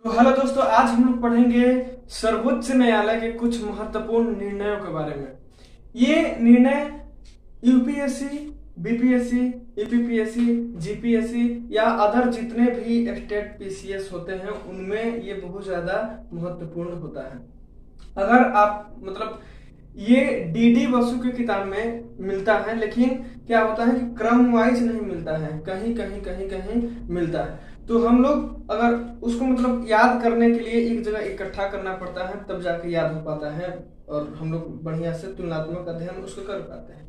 तो हेलो दोस्तों, आज हम लोग पढ़ेंगे सर्वोच्च न्यायालय के कुछ महत्वपूर्ण निर्णयों के बारे में। ये निर्णय यूपीएससी, बीपीएससी, ईपीपीएससी, जीपीएससी या अदर जितने भी स्टेट पीसीएस होते हैं उनमें ये बहुत ज्यादा महत्वपूर्ण होता है। अगर आप ये डीडी बसु की किताब में मिलता है, लेकिन क्या होता है कि क्रम वाइज नहीं मिलता है, कहीं कहीं मिलता है। तो हम लोग अगर उसको याद करने के लिए एक जगह इकट्ठा करना पड़ता है, तब जाके याद हो पाता है और हम लोग बढ़िया से तुलनात्मक अध्ययन उसको कर पाते हैं।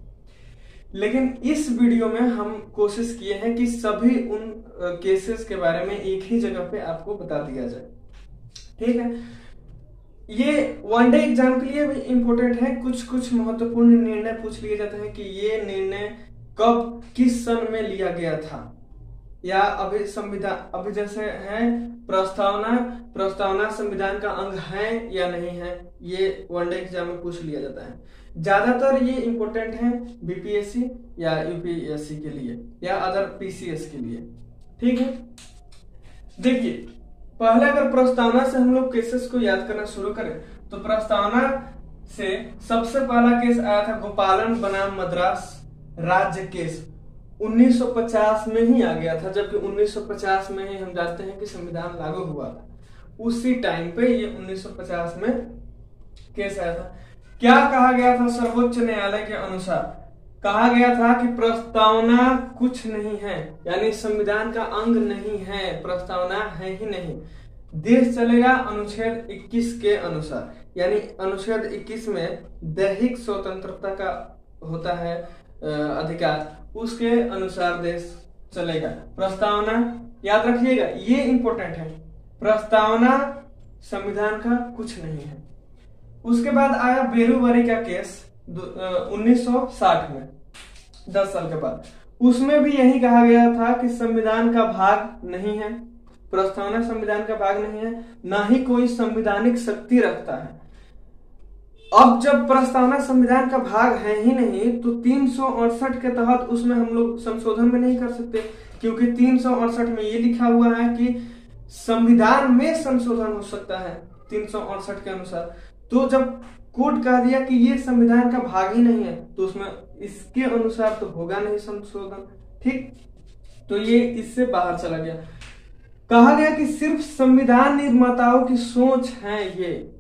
लेकिन इस वीडियो में हम कोशिश किए हैं कि सभी उन केसेस के बारे में एक ही जगह पे आपको बता दिया जाए। ठीक है, ये वनडे एग्जाम के लिए भी इम्पोर्टेंट है। कुछ महत्वपूर्ण निर्णय पूछ लिए जाते हैं कि ये निर्णय कब किस सन में लिया गया था, या अभी जैसे है प्रस्तावना संविधान का अंग है या नहीं है, ये वनडे एग्जाम में पूछ लिया जाता है। ज्यादातर ये इम्पोर्टेंट है बीपीएससी या यूपीएससी के लिए या अदर पीसीएस के लिए। ठीक है, देखिए पहले अगर प्रस्तावना से हम लोग केसेस को याद करना शुरू करें तो प्रस्तावना से सबसे पहला केस आया था गोपालन बनाम मद्रास राज्य केस। 1950 में ही आ गया था, जबकि 1950 में ही हम जानते हैं कि संविधान लागू हुआ था। उसी टाइम पे ये 1950 में केस आया था। क्या कहा गया था? सर्वोच्च न्यायालय के अनुसार कहा गया था कि प्रस्तावना कुछ नहीं है, यानी संविधान का अंग नहीं है, प्रस्तावना है ही नहीं। देश चलेगा अनुच्छेद 21 के अनुसार, यानी अनुच्छेद 21 में दैहिक स्वतंत्रता का होता है अधिकार, उसके अनुसार देश चलेगा। प्रस्तावना याद रखिएगा, ये इंपॉर्टेंट है, प्रस्तावना संविधान का कुछ नहीं है। उसके बाद आया बेरुवरी का केस 1960 में, 10 साल के बाद। उसमें भी यही कहा गया था कि संविधान का भाग नहीं है, प्रस्तावना संविधान का भाग नहीं है, ना ही कोई संवैधानिक शक्ति रखता है। अब जब प्रस्तावना संविधान का भाग है ही नहीं तो 368 के तहत उसमें हम लोग संशोधन में नहीं कर सकते, क्योंकि 368 में ये लिखा हुआ है कि संविधान में संशोधन हो सकता है 368 के अनुसार। तो जब कोर्ट कह दिया कि ये संविधान का भाग ही नहीं है तो उसमें इसके अनुसार तो होगा नहीं संशोधन। ठीक, तो ये इससे बाहर चला गया। कहा गया कि सिर्फ संविधान निर्माताओं की सोच है, ये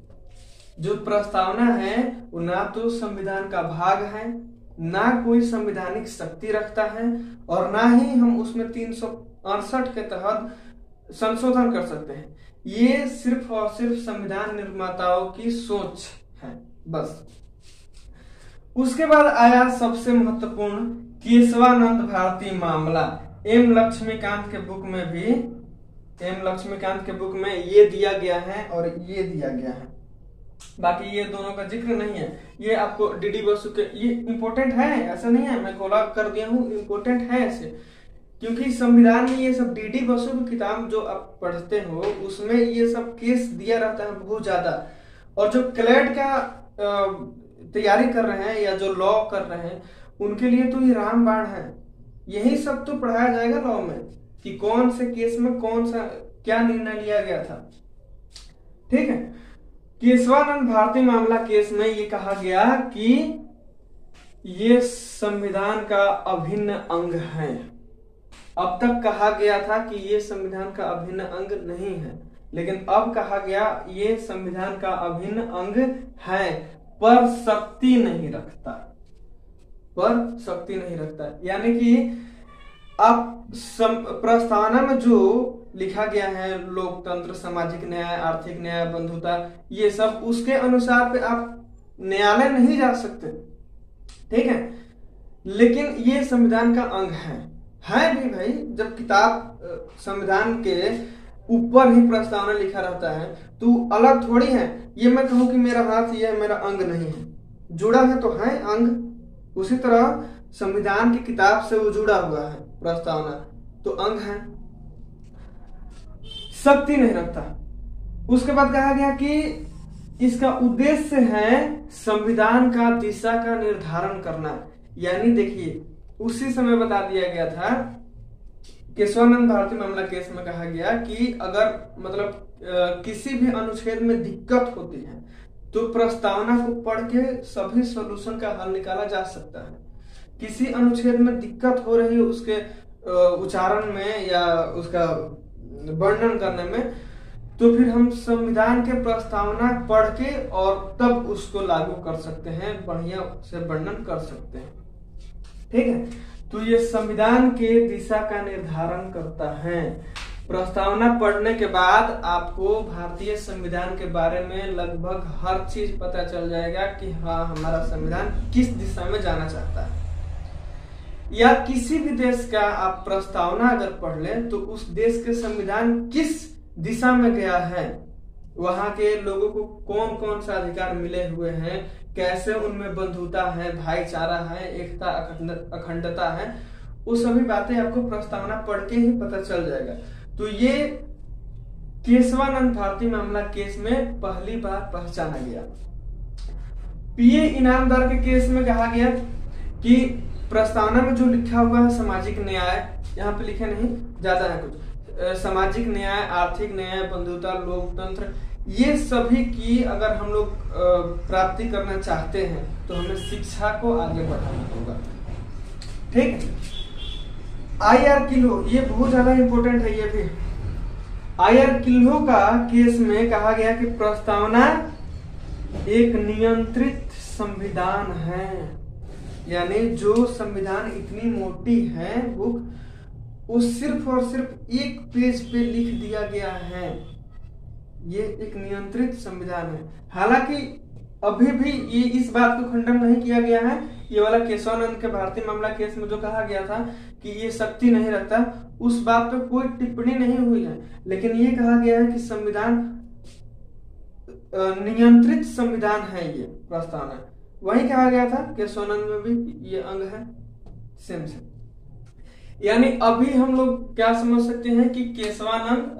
जो प्रस्तावना है वो ना तो संविधान का भाग है, ना कोई संवैधानिक शक्ति रखता है, और ना ही हम उसमें 368 के तहत संशोधन कर सकते हैं। ये सिर्फ और सिर्फ संविधान निर्माताओं की सोच है, बस। उसके बाद आया सबसे महत्वपूर्ण केशवानंद भारती मामला। एम लक्ष्मीकांत के बुक में ये दिया गया है और ये दिया गया है। बाकी ये दोनों का जिक्र नहीं है। ये आपको डीडी बसु के, ये इंपॉर्टेंट है, ऐसा नहीं है मैं खोला कर दिया हूँ, इंपॉर्टेंट है ऐसे, क्योंकि संविधान में ये सब डीडी बसु की किताब जो आप पढ़ते हो उसमें ये सब केस दिया रहता है बहुत ज्यादा। और जो क्लैट का तैयारी कर रहे हैं या जो लॉ कर रहे हैं उनके लिए तो ये रामबाण है। यही सब तो पढ़ाया जाएगा लॉ में कि कौन से केस में कौन सा क्या निर्णय लिया गया था। ठीक है, केशवानंद भारती मामला केस में ये कहा गया कि ये संविधान का अभिन्न अंग है। अब तक कहा गया था कि ये संविधान का अभिन्न अंग नहीं है, लेकिन अब कहा गया ये संविधान का अभिन्न अंग है, पर शक्ति नहीं रखता। यानी कि अब प्रस्तावना में जो लिखा गया है लोकतंत्र, सामाजिक न्याय, आर्थिक न्याय, बंधुता, ये सब उसके अनुसार पे आप न्यायालय नहीं जा सकते। ठीक है, लेकिन ये संविधान का अंग है भी भाई। जब किताब संविधान के ऊपर ही प्रस्तावना लिखा रहता है तो अलग थोड़ी है। ये मैं कहूं कि मेरा हाथ ये मेरा अंग नहीं है, जुड़ा है तो है अंग। उसी तरह संविधान की किताब से वो जुड़ा हुआ है प्रस्तावना, तो अंग है, शक्ति नहीं रखता। उसके बाद कहा गया कि इसका उद्देश्य है संविधान का दिशा का निर्धारण करना। यानी देखिए उसी समय बता दिया गया था केशवानंद भारती मामला केस में कहा गया कि अगर किसी भी अनुच्छेद में दिक्कत होती है तो प्रस्तावना को पढ़ के सभी सॉल्यूशन का हल निकाला जा सकता है। किसी अनुच्छेद में दिक्कत हो रही है उसके उच्चारण में या उसका वर्णन करने में, तो फिर हम संविधान के प्रस्तावना पढ़ के और तब उसको लागू कर सकते हैं, बढ़िया से वर्णन कर सकते हैं। ठीक है, तो ये संविधान के दिशा का निर्धारण करता है। प्रस्तावना पढ़ने के बाद आपको भारतीय संविधान के बारे में लगभग हर चीज पता चल जाएगा कि हाँ, हमारा संविधान किस दिशा में जाना चाहता है। या किसी भी देश का आप प्रस्तावना अगर पढ़ लें तो उस देश के संविधान किस दिशा में गया है, वहां के लोगों को कौन कौन सा अधिकार मिले हुए हैं, कैसे उनमें बंधुता है, भाईचारा है, एकता, अखंडता है, वो सभी बातें आपको प्रस्तावना पढ़ के ही पता चल जाएगा। तो ये केशवानंद भारती मामला केस में पहली बार पहचाना गया। पीए इनामदार के केस में कहा गया कि प्रस्तावना में जो लिखा हुआ है सामाजिक न्याय, यहाँ पे लिखे नहीं, ज्यादा है कुछ, सामाजिक न्याय, आर्थिक न्याय, बंधुता, लोकतंत्र, ये सभी की अगर हम लोग प्राप्ति करना चाहते हैं तो हमें शिक्षा को आगे बढ़ाना होगा। ठीक है, आईआर किल्हो, ये बहुत ज्यादा इंपॉर्टेंट है। ये भी आईआर किल्हो का केस में कहा गया कि प्रस्तावना एक नियंत्रित संविधान है, यानी जो संविधान इतनी मोटी है बुक, वो सिर्फ और सिर्फ एक पेज पे लिख दिया गया है। ये एक नियंत्रित संविधान है। हालांकि अभी भी ये इस बात को खंडन नहीं किया गया है, ये वाला केशवानंद के भारतीय मामला केस में जो कहा गया था कि ये शक्ति नहीं रखता, उस बात पे कोई टिप्पणी नहीं हुई है, लेकिन ये कहा गया है कि संविधान नियंत्रित संविधान है ये प्रस्तावना। वही कहा गया था केशवानंद में भी, ये अंग है सेम से। यानी अभी हम लोग क्या समझ सकते हैं कि केशवानंद,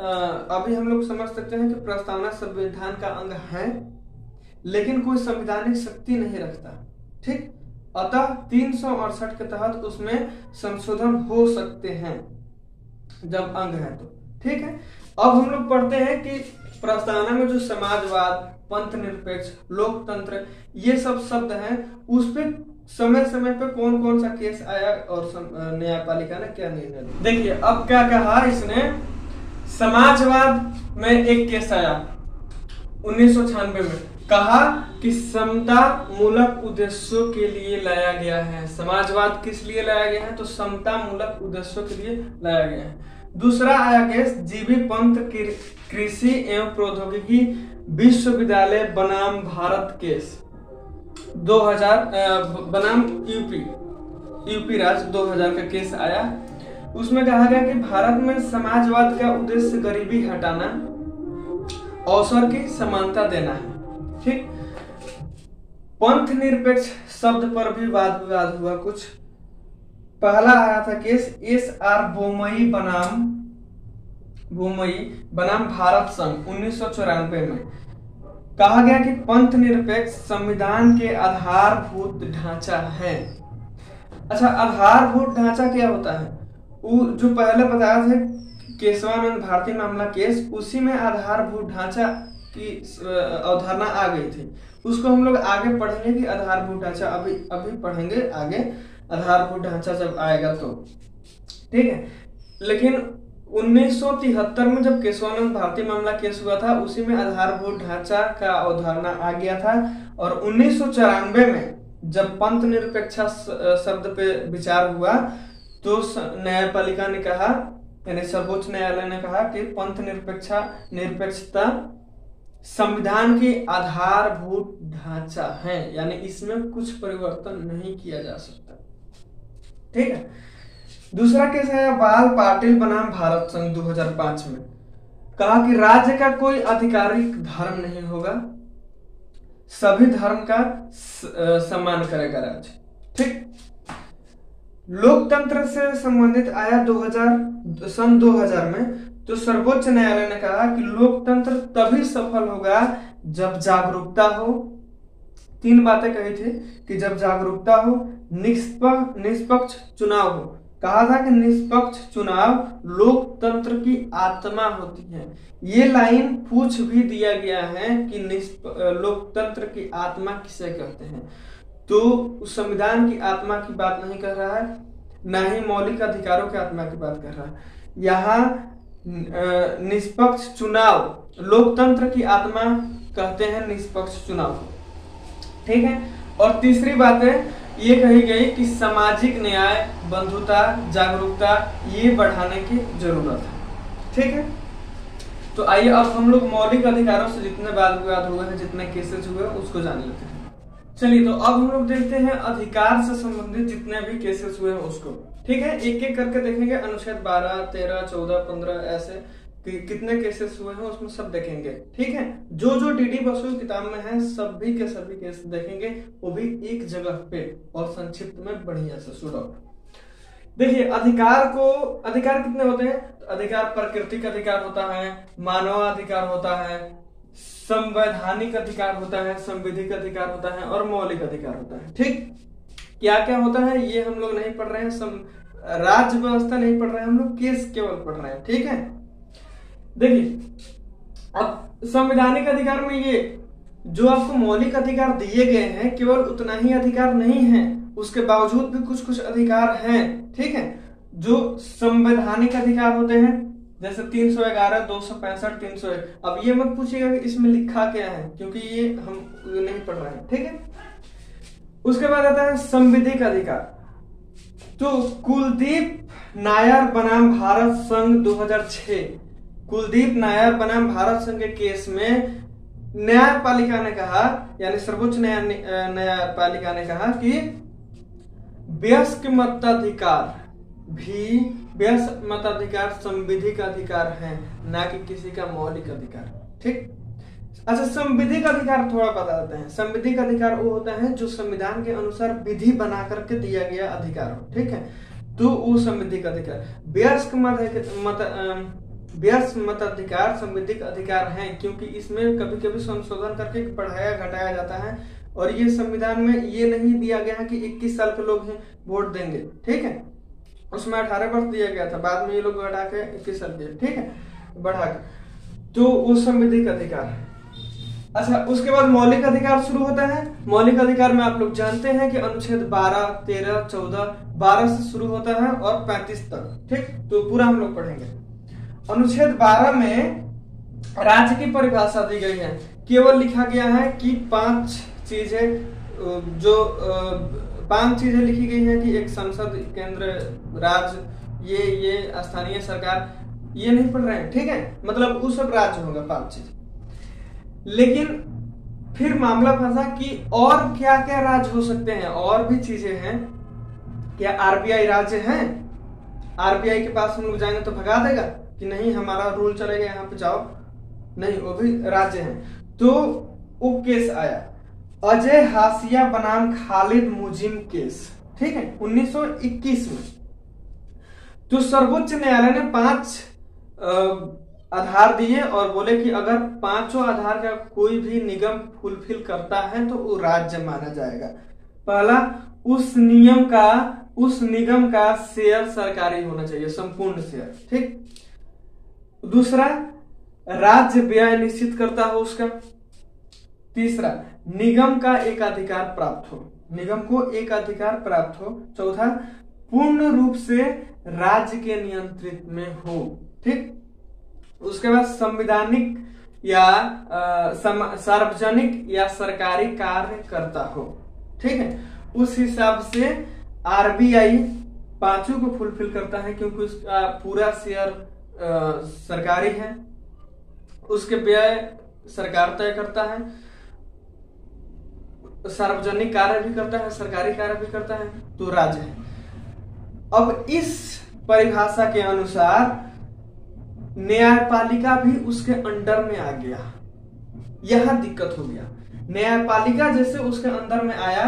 अभी हम लोग समझ सकते हैं कि प्रस्तावना संविधान का अंग है लेकिन कोई संवैधानिक शक्ति नहीं रखता। ठीक, अतः 368 के तहत उसमें संशोधन हो सकते हैं जब अंग है तो। ठीक है, अब हम लोग पढ़ते हैं कि प्रस्तावना में जो समाजवाद, पंथ निरपेक्ष, लोकतंत्र, ये सब शब्द हैं, उस पे समय समय पे कौन कौन सा केस आया और न्यायपालिका ने क्या निर्णय दिया। देखिए अब क्या कहा इसने, समाजवाद में एक केस आया 1996 में, कहा कि समता मूलक उद्देश्यों के लिए लाया गया है। समाजवाद किस लिए लाया गया है, तो समता मूलक उद्देश्यों के लिए लाया गया है। दूसरा आया केस जीबी पंत कृषि एवं प्रौद्योगिकी विश्वविद्यालय बनाम भारत केस 2000 बनाम यूपी राज्य 2000 का केस आया। उसमें कहा गया कि भारत में समाजवाद का उद्देश्य गरीबी हटाना, अवसर की समानता देना है। ठीक, पंथ निरपेक्ष शब्द पर भी वाद विवाद हुआ कुछ। पहला आया था केस SR बोमई बनाम भारत संघ 1994 में। कहा गया कि पंथ निरपेक्ष संविधान के आधारभूत ढांचा है। अच्छा, आधारभूत ढांचा क्या होता है, वो जो पहले बताया था केशवानंद भारती मामला केस, उसी में आधारभूत ढांचा की अवधारणा आ गई थी। उसको हम लोग आगे पढ़ेंगे कि आधारभूत ढांचा, अभी पढ़ेंगे आगे आधारभूत ढांचा जब आएगा तो। ठीक है, लेकिन 1973 में जब केशवानंद भारती मामला केस हुआ था, उसी में आधारभूत ढांचा का अवधारणा आ गया था। और 1994 में जब पंथ निरपेक्षा शब्द पे विचार हुआ तो न्यायपालिका ने कहा, यानी सर्वोच्च न्यायालय ने कहा कि पंथ निरपेक्षता संविधान की आधारभूत ढांचा है, यानी इसमें कुछ परिवर्तन नहीं किया जा सकता। ठीक है, दूसरा केस है बाल पाटिल बनाम भारत संघ 2005 में। कहा कि राज्य का कोई आधिकारिक धर्म नहीं होगा, सभी धर्म का सम्मान करेगा राज्य। ठीक, लोकतंत्र से संबंधित आया सन 2000 में, तो सर्वोच्च न्यायालय ने कहा कि लोकतंत्र तभी सफल होगा जब जागरूकता हो। 3 बातें कही थी कि जब जागरूकता हो, निष्पक्ष चुनाव हो, कहा था कि निष्पक्ष चुनाव लोकतंत्र की आत्मा होती है। ये लाइन पूछ भी दिया गया है कि लोकतंत्र की आत्मा किसे कहते हैं, तो उस संविधान की आत्मा की बात नहीं कर रहा है, ना ही मौलिक अधिकारों की आत्मा की बात कर रहा है। यहाँ निष्पक्ष चुनाव लोकतंत्र की आत्मा कहते हैं निष्पक्ष चुनाव, ठीक है। और तीसरी बात है ये कही गई कि सामाजिक न्याय, बंधुता, जागरूकता ये बढ़ाने की जरूरत है, ठीक है। तो आइए अब हम लोग मौलिक अधिकारों से जितने वाद विवाद हुए हैं, जितने केसेस हुए उसको जान लेते हैं। चलिए तो अब हम लोग देखते हैं अधिकार से संबंधित जितने भी केसेस हुए हैं उसको, ठीक है। एक एक करके देखेंगे, अनुच्छेद 12, 13, 14, 15 ऐसे कितने केसेस हुए हैं उसमें सब देखेंगे, ठीक है। जो जो डीडी बसु किताब में है सभी के सभी केस देखेंगे, वो भी एक जगह पे और संक्षिप्त में बढ़िया से सुनो। देखिए अधिकार कितने होते हैं, तो अधिकार प्राकृतिक अधिकार होता है, मानवाधिकार होता है, संवैधानिक अधिकार होता है, संविधिक अधिकार होता है और मौलिक अधिकार होता है, ठीक। क्या क्या होता है ये हम लोग नहीं पढ़ रहे हैं, राज्य व्यवस्था नहीं पढ़ रहे हैं हम लोग, केस केवल पढ़ रहे हैं, ठीक है। देखिए अब संवैधानिक अधिकार में ये जो आपको मौलिक अधिकार दिए गए हैं केवल उतना ही अधिकार नहीं है, उसके बावजूद भी कुछ कुछ अधिकार हैं, ठीक है, जो संवैधानिक अधिकार होते हैं, जैसे 311, 265, 301। अब ये मत पूछिएगा कि इसमें लिखा क्या है, क्योंकि ये हम नहीं पढ़ रहे हैं, ठीक है। उसके बाद आता है संविधिक अधिकार। तो कुलदीप नायर बनाम भारत संघ 2006, कुलदीप नायर बनाम भारत संघ के केस में न्यायपालिका ने कहा, यानी सर्वोच्च न्यायपालिका ने कहा कि वयस्क मताधिकार भी संविधिक अधिकार है, ना कि किसी का मौलिक अधिकार, ठीक। अच्छा, संविधिक अधिकार थोड़ा बता देते हैं। संविधिक अधिकार वो होता है जो संविधान के अनुसार विधि बना करके दिया गया अधिकार हो, ठीक है, तो वो संविधिक अधिकार। वयस्क मताधिकार संविधिक अधिकार है, क्योंकि इसमें कभी कभी संशोधन करके बढ़ाया घटाया जाता है, और ये संविधान में ये नहीं दिया गया है कि 21 साल के लोग हैं वोट देंगे, ठीक है। उसमें 18 वर्ष दिया गया था, बाद में ये लोग बढ़ा के 21 साल दिए, ठीक है, बढ़ा के, तो वो संविधिक अधिकार है। अच्छा, उसके बाद मौलिक अधिकार शुरू होता है। मौलिक अधिकार में आप लोग जानते हैं कि अनुच्छेद 12, 13, 14, 12 से शुरू होता है और 35 तक, ठीक। तो पूरा हम लोग पढ़ेंगे। अनुच्छेद 12 में राज्य की परिभाषा दी गई है। केवल लिखा गया है कि 5 चीजें, जो 5 चीजें लिखी गई है कि एक संसद, केंद्र, राज्य, ये स्थानीय सरकार, ये नहीं पढ़ रहे हैं, ठीक है, मतलब वो सब राज्य होगा 5 चीज। लेकिन फिर मामला फंसा कि और क्या क्या राज्य हो सकते हैं, और भी चीजें हैं क्या? आरबीआई राज्य है? आरबीआई के पास हम लोग जाएंगे तो भगा देगा कि नहीं हमारा रूल चलेगा, यहाँ पे जाओ, नहीं, वो भी राज्य है। तो वो केस आया, अजय हाशिया बनाम खालिद मुजिम केस, ठीक है, 1921 में। तो सर्वोच्च न्यायालय ने 5 आधार दिए और बोले कि अगर 5 आधार का कोई भी निगम फुलफिल करता है तो वो राज्य माना जाएगा। पहला, उस निगम का शेयर सरकारी होना चाहिए, संपूर्ण शेयर, ठीक। दूसरा, राज्य व्यय निश्चित करता हो उसका। तीसरा, निगम का एकाधिकार प्राप्त हो, निगम को एकाधिकार प्राप्त हो। चौथा, पूर्ण रूप से राज्य के नियंत्रित में हो, ठीक। उसके बाद संवैधानिक या सार्वजनिक या सरकारी कार्य करता हो, ठीक है। उस हिसाब से आरबीआई 5 को फुलफिल करता है, क्योंकि उसका पूरा शेयर सरकारी है, उसके व्यय सरकार तय करता है, सार्वजनिक कार्य भी करता है, सरकारी कार्य भी करता है, तो राज्य है। अब इस परिभाषा के अनुसार न्यायपालिका भी उसके अंडर में आ गया। यहां दिक्कत हो गया, न्यायपालिका जैसे उसके अंदर में आया,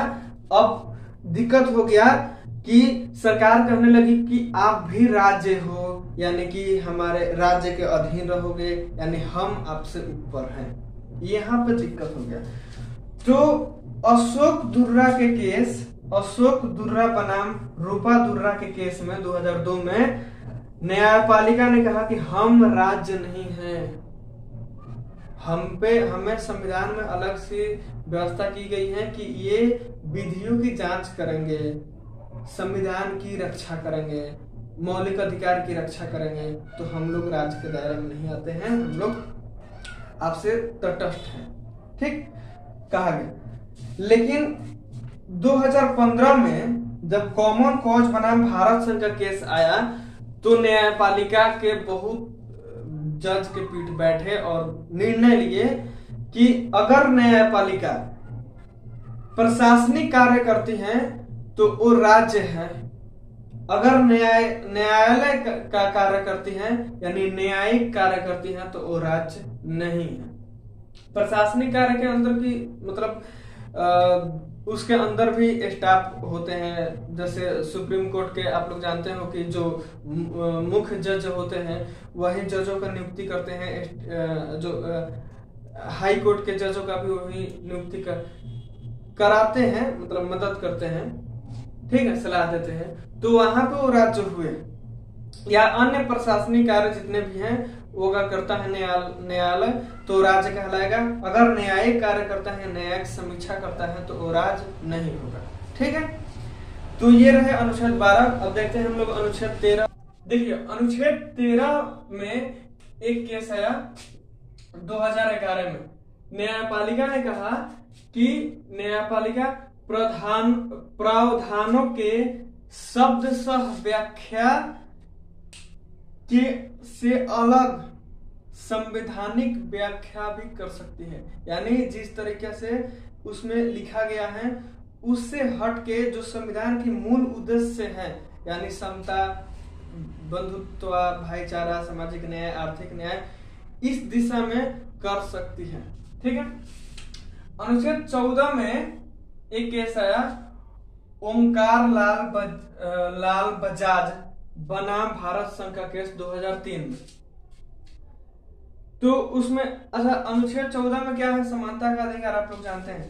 अब दिक्कत हो गया कि सरकार कहने लगी कि आप भी राज्य हो, यानी कि हमारे राज्य के अधीन रहोगे, यानी हम आपसे ऊपर हैं। यहां पे दिक्कत हो गया। तो अशोक दुर्रा के केस अशोक दुर्रा बनाम रूपा दुर्रा के केस में 2002 में न्यायपालिका ने कहा कि हम राज्य नहीं हैं, हमें संविधान में अलग से व्यवस्था की गई है कि ये विधियों की जांच करेंगे, संविधान की रक्षा करेंगे, मौलिक अधिकार की रक्षा करेंगे, तो हम लोग राज्य के दायरे में नहीं आते हैं, हम लोग आपसे तटस्थ हैं, ठीक कहा गया। लेकिन 2015 में जब कॉमन कॉज बनाम भारत संघ का केस आया तो न्यायपालिका के बहुत जज के पीठ बैठे और निर्णय लिए कि अगर न्यायपालिका प्रशासनिक कार्य करती है तो वो राज्य है, अगर न्यायालय का कार्य करती है यानी न्यायिक कार्य करती है तो वो राज्य नहीं है। प्रशासनिक कार्य के अंदर की मतलब उसके अंदर भी स्टाफ होते हैं, जैसे सुप्रीम कोर्ट के आप लोग जानते हो कि जो मुख्य जज होते हैं वही जजों का नियुक्ति करते हैं, जो हाई कोर्ट के जजों का भी वही नियुक्ति कराते हैं, मतलब मदद करते हैं, ठीक है, सलाह देते हैं। तो वहां पे वो राज्य हुए या अन्य प्रशासनिक कार्य जितने भी हैं वो का करता है न्यायालय तो राज्य कहलाएगा। अगर न्यायिक कार्य करता है, न्यायिक समीक्षा करता है तो वो राज्य नहीं होगा, ठीक है। तो ये रहे अनुच्छेद 12। अब देखते हैं हम लोग अनुच्छेद 13। देखिए अनुच्छेद 13 में एक केस आया 2011 में। न्यायपालिका ने कहा कि न्यायपालिका प्रावधानों के शब्द सह व्याख्या के से अलग संवैधानिक व्याख्या भी कर सकती है, यानी जिस तरीके से उसमें लिखा गया है उससे हट के जो संविधान की मूल उद्देश्य है, यानी समता, बंधुत्व, भाईचारा, सामाजिक न्याय, आर्थिक न्याय, इस दिशा में कर सकती है, ठीक है। अनुच्छेद 14 में एक केस आया ओमकार लाल बजाज बनाम भारत संघ का केस 2003 में। तो उसमें अच्छा अनुच्छेद 14 में क्या है, समानता का अधिकार आप लोग जानते हैं।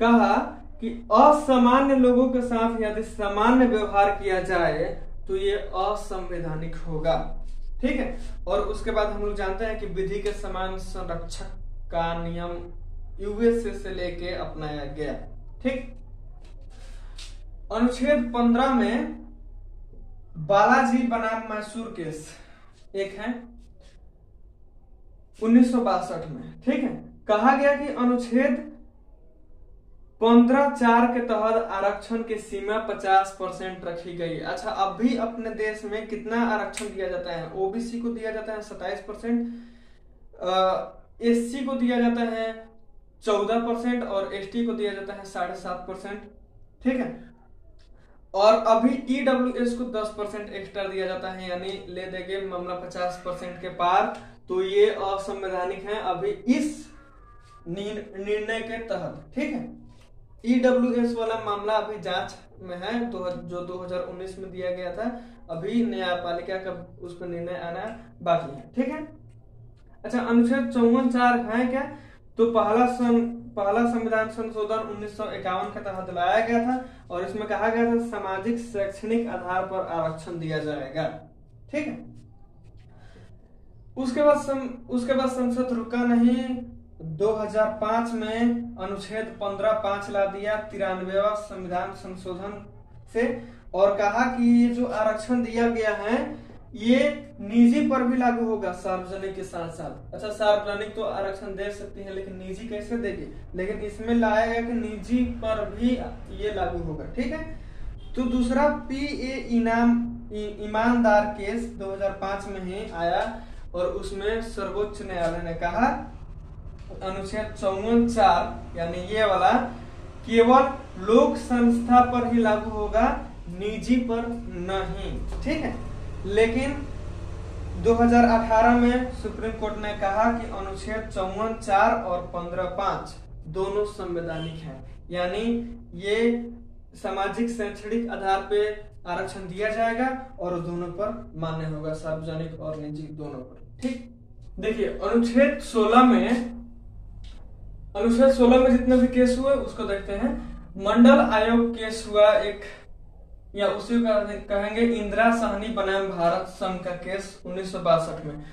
कहा कि असामान्य लोगों के साथ यदि सामान्य व्यवहार किया जाए तो ये असंवैधानिक होगा, ठीक है। और उसके बाद हम लोग जानते हैं कि विधि के समान संरक्षक का नियम यूएसए से लेके अपनाया गया, ठीक। अनुच्छेद 15 में बालाजी बनाम मैसूर केस एक है 1962 में, ठीक है। कहा गया कि अनुच्छेद 15(4) के तहत आरक्षण की सीमा 50% रखी गई। अच्छा, अभी अपने देश में कितना आरक्षण दिया जाता है? ओबीसी को दिया जाता है 27%, एससी को दिया जाता है 14% और एसटी को दिया जाता है 7.5%, ठीक है। और अभी ईडब्ल्यूएस को 10% एक्स्ट्रा दिया जाता है, यानी ले देंगे मामला 50% के पार, तो ये असंवैधानिक है अभी इस निर्णय के तहत, ठीक है। ईडब्ल्यूएस वाला मामला अभी जांच में है, जो 2019 में दिया गया था, अभी न्यायपालिका का उस पर निर्णय आना बाकी है, ठीक है। अच्छा, अनुच्छेद 54(4) है क्या? तो पहला संविधान संशोधन 1951 के तहत लाया गया था और इसमें कहा गया था सामाजिक शैक्षणिक आधार पर आरक्षण दिया जाएगा, ठीक है। उसके बाद संसद रुका नहीं, 2005 में अनुच्छेद 15(5) ला दिया 93वां संविधान संशोधन से और कहा कि ये जो आरक्षण दिया गया है ये निजी पर भी लागू होगा सार्वजनिक के साथ साथ। अच्छा, सार्वजनिक तो आरक्षण दे सकती है लेकिन निजी कैसे देगी, लेकिन इसमें लाया गया कि निजी पर भी ये लागू होगा, ठीक है। तो दूसरा पीए ईमानदार केस 2005 में ही आया और उसमें सर्वोच्च न्यायालय ने कहा अनुच्छेद 54(4) यानी ये वाला केवल लोक संस्था पर ही लागू होगा, निजी पर नहीं, ठीक है। लेकिन 2018 में सुप्रीम कोर्ट ने कहा कि अनुच्छेद 54(4) और 15(5) दोनों संवैधानिक हैं, यानी ये सामाजिक शैक्षणिक आधार पे आरक्षण दिया जाएगा और दोनों पर मान्य होगा, सार्वजनिक और निजी दोनों पर, ठीक। देखिए अनुच्छेद 16 में जितने भी केस हुए उसको देखते हैं। मंडल आयोग केस हुआ एक, या उसी का कहेंगे इंदिरा साहनी बनाम भारत संघ का केस 1962 में।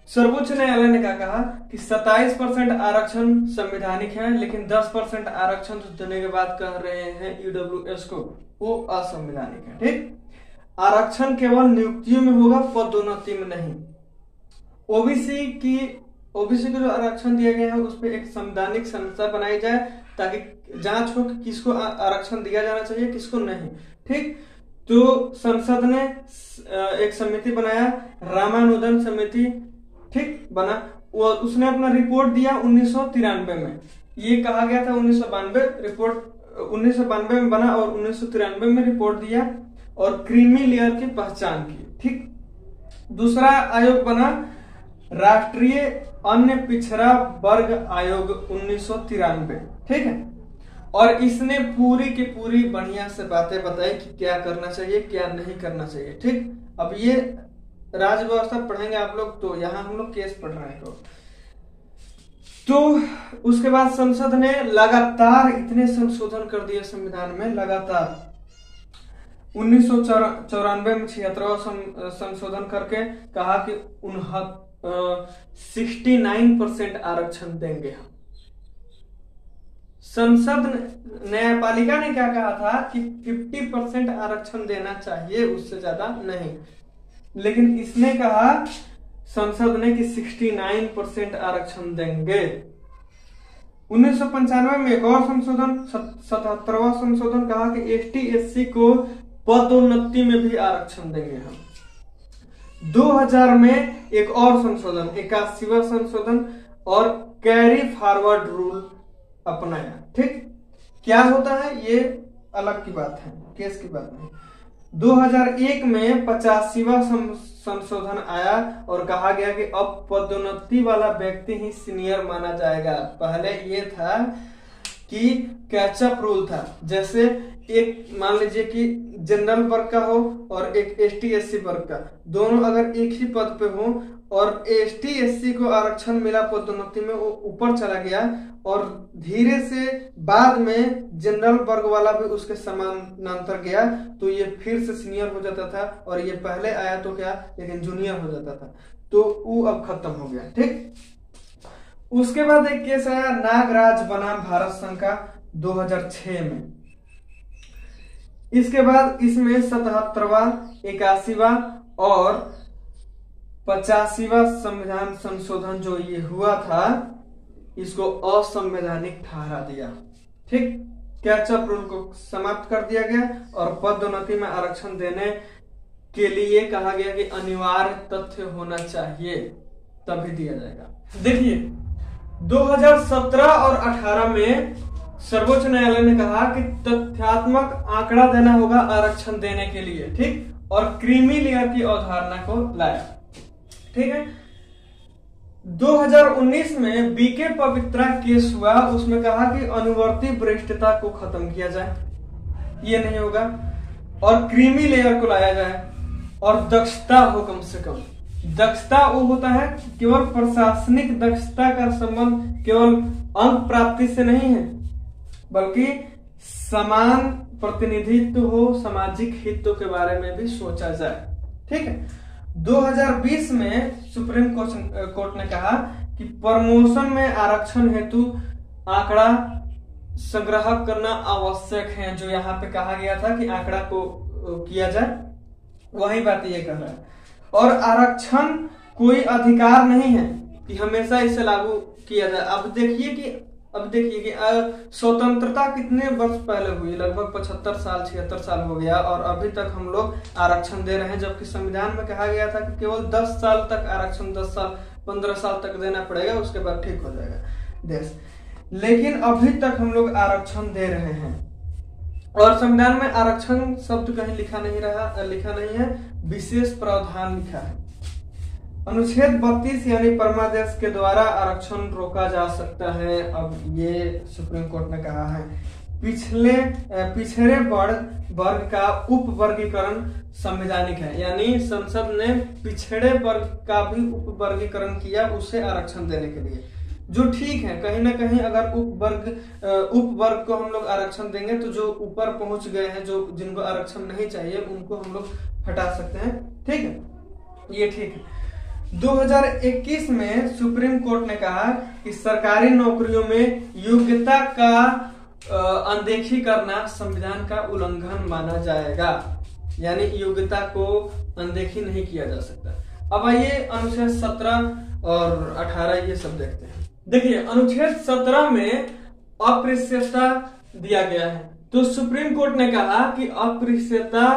सर्वोच्च न्यायालय ने क्या कहा कि 27% आरक्षण संवैधानिक है, लेकिन 10% आरक्षण देने के बाद कह रहे हैं ईडब्ल्यूएस को, वो असंवैधानिक है। ठीक, आरक्षण केवल नियुक्तियों में होगा, पदोन्नति में नहीं। ओबीसी को जो आरक्षण दिया गया है उस पर एक संवैधानिक संस्था बनाई जाए ताकि जांच हो कि किसको आरक्षण दिया जाना चाहिए, किसको नहीं। ठीक, तो संसद ने एक समिति बनाया, रामानुजन समिति, ठीक बना, वो उसने अपना रिपोर्ट दिया 1993 में। ये कहा गया था 1992 में बना और 1993 में रिपोर्ट दिया और क्रीमी लेयर की पहचान की। ठीक, दूसरा आयोग बना राष्ट्रीय अन्य पिछड़ा वर्ग आयोग 1993। ठीक है, और इसने पूरी की पूरी बढ़िया से बातें बताई कि क्या करना चाहिए क्या नहीं करना चाहिए। ठीक, अब ये राज्य व्यवस्था पढ़ेंगे आप लोग, तो यहाँ हम लोग केस पढ़ रहे हैं। तो उसके बाद संसद ने लगातार इतने संशोधन कर दिए संविधान में, लगातार 1994 में 76वां संशोधन करके कहा कि 69% आरक्षण देंगे हम। संसद न्यायपालिका ने क्या कहा था कि 50% आरक्षण देना चाहिए, उससे ज्यादा नहीं, लेकिन इसने कहा संसद ने कि 69% आरक्षण देंगे। 1995 में एक और संशोधन, 77वां संशोधन, कहा कि एसटी एससी को पदोन्नति में भी आरक्षण देंगे हम। 2000 में एक और संशोधन, 81वां संशोधन, और कैरी फॉरवर्ड रूल अपनाया। ठीक, क्या होता है ये अलग की बात है, केस की बात नहीं। 2001 में 85वां संशोधन आया और कहा गया कि अब पदोन्नति वाला व्यक्ति ही सीनियर माना जाएगा। पहले ये था कि कैचअप रूल था, जैसे एक मान लीजिए कि जनरल वर्ग का हो और एक एसटी एससी वर्ग का, दोनों अगर एक ही पद पे हो और एसटी एससी को आरक्षण मिला पदोन्नति में, वो ऊपर चला गया और धीरे से बाद में जनरल वर्ग वाला भी उसके समानांतर गया, तो ये फिर से सीनियर हो जाता था, और ये पहले आया तो क्या, लेकिन जूनियर हो जाता था, तो वो अब खत्म हो गया। ठीक, उसके बाद एक केस आया नागराज बनाम भारत संघ का 2006 में। इसके बाद इसमें 77वां, 81वां और 85वां संविधान संशोधन जो ये हुआ था, इसको असंवैधानिक ठहरा दिया। ठीक, कैचअप रूल को समाप्त कर दिया गया और पदोन्नति में आरक्षण देने के लिए कहा गया कि अनिवार्य तथ्य होना चाहिए, तभी दिया जाएगा। देखिए 2017 और 18 में सर्वोच्च न्यायालय ने कहा कि तथ्यात्मक आंकड़ा देना होगा आरक्षण देने के लिए। ठीक, और क्रीमी लेयर की अवधारणा को लाया। ठीक है, 2019 में बीके पवित्रा केस हुआ, उसमें कहा कि अनुवर्ती वरिष्ठता को खत्म किया जाए, ये नहीं होगा, और क्रीमी लेयर को लाया जाए, और दक्षता हो कम से कम। दक्षता वो होता है केवल प्रशासनिक दक्षता का संबंध केवल अंक प्राप्ति से नहीं है, बल्कि समान प्रतिनिधित्व हो, सामाजिक हितों के बारे में भी सोचा जाए। ठीक है, 2020 में सुप्रीम कोर्ट ने कहा कि प्रमोशन में आरक्षण हेतु आंकड़ा संग्रह करना आवश्यक है। जो यहाँ पे कहा गया था कि आंकड़ा को किया जाए, वही बात ये कह रहा है। और आरक्षण कोई अधिकार नहीं है कि हमेशा इसे लागू किया जाए। अब देखिए कि स्वतंत्रता कितने वर्ष पहले हुई, लगभग 75 साल 76 साल हो गया, और अभी तक हम लोग आरक्षण दे रहे हैं, जबकि संविधान में कहा गया था कि केवल 10 साल तक आरक्षण, 10 साल 15 साल तक देना पड़ेगा, उसके बाद ठीक हो जाएगा देश। लेकिन अभी तक हम लोग आरक्षण दे रहे हैं, और संविधान में आरक्षण शब्द कहीं लिखा नहीं है, विशेष प्रावधान लिखा है। अनुच्छेद 32 यानी परमादेश के द्वारा आरक्षण रोका जा सकता है। अब ये सुप्रीम कोर्ट ने कहा है। पिछड़े वर्ग का उप वर्गीकरण संवैधानिक है, यानी संसद ने पिछड़े वर्ग का भी उप वर्गीकरण किया उसे आरक्षण देने के लिए। जो ठीक है, कहीं ना कहीं अगर उप वर्ग को हम लोग आरक्षण देंगे तो जो ऊपर पहुंच गए हैं, जो जिनको आरक्षण नहीं चाहिए, उनको हम लोग हटा सकते हैं। ठीक है, ये ठीक है। 2021 में सुप्रीम कोर्ट ने कहा कि सरकारी नौकरियों में योग्यता का अनदेखी करना संविधान का उल्लंघन माना जाएगा, यानी योग्यता को अनदेखी नहीं किया जा सकता। अब आइए अनुच्छेद 17 और 18 ये सब देखते हैं। देखिए, अनुच्छेद 17 में अस्पृश्यता दिया गया है। तो सुप्रीम कोर्ट ने कहा कि अस्पृश्यता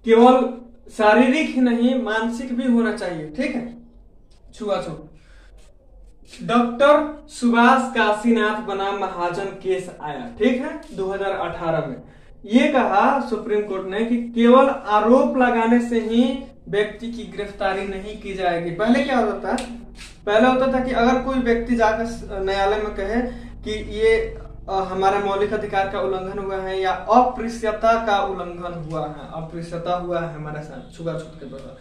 केवल शारीरिक ही नहीं, मानसिक भी होना चाहिए। ठीक है, छुआछूत। डॉक्टर सुभाष काशीनाथ बनाम महाजन केस आया, ठीक है, 2018 में। ये कहा सुप्रीम कोर्ट ने कि केवल आरोप लगाने से ही व्यक्ति की गिरफ्तारी नहीं की जाएगी। पहले क्या होता था? पहले होता था कि अगर कोई व्यक्ति जाकर न्यायालय में कहे कि ये हमारे मौलिक अधिकार का उल्लंघन हुआ है या अस्पृश्यता का उल्लंघन हुआ है, अस्पृश्यता हुआ है हमारे साथ छुआछूत के द्वारा,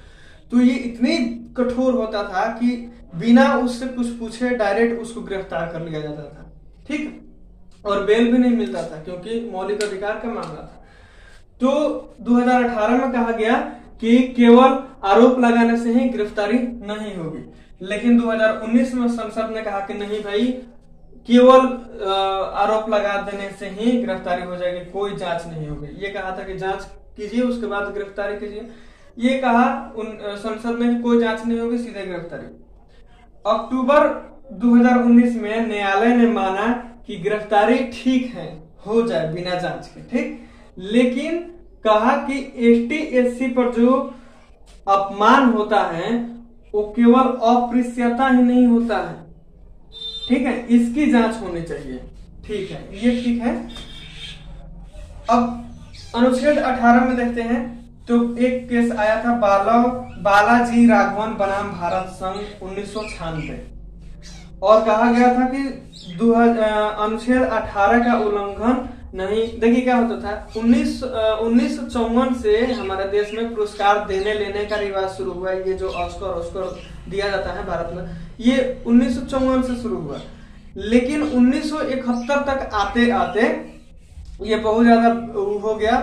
तो ये इतनी कठोर होता था कि बिना उससे कुछ पूछे डायरेक्ट उसको गिरफ्तार कर लिया जाता था। ठीक, और बेल भी नहीं मिलता था क्योंकि मौलिक अधिकार का मामला था। तो 2018 में कहा गया कि केवल आरोप लगाने से ही गिरफ्तारी नहीं होगी, लेकिन 2019 में संसद ने कहा कि नहीं भाई, केवल आरोप लगा देने से ही गिरफ्तारी हो जाएगी, कोई जांच नहीं होगी। ये कहा था कि जांच कीजिए उसके बाद गिरफ्तारी कीजिए, ये कहा संसद ने कोई जांच नहीं होगी, सीधे गिरफ्तारी। अक्टूबर 2019 में न्यायालय ने माना कि गिरफ्तारी ठीक है, हो जाए बिना जांच के। ठीक, लेकिन कहा कि एसटी एससी पर जो अपमान होता है वो केवल अस्पृश्यता ही नहीं होता है। ठीक है, इसकी जांच होनी चाहिए। ठीक है, ये ठीक है। अब अनुच्छेद 18 में देखते हैं तो एक केस आया था बालाजी राघवन बनाम भारत संघ 1996, और कहा गया था कि अनुच्छेद 18 का उल्लंघन नहीं। देखिए क्या होता था, 1954 से हमारे देश में पुरस्कार देने लेने का रिवाज शुरू हुआ। ये जो ऑस्कर दिया जाता है भारत में, ये 1954 से शुरू हुआ, लेकिन 1971 तक आते आते ये बहुत ज्यादा हो गया।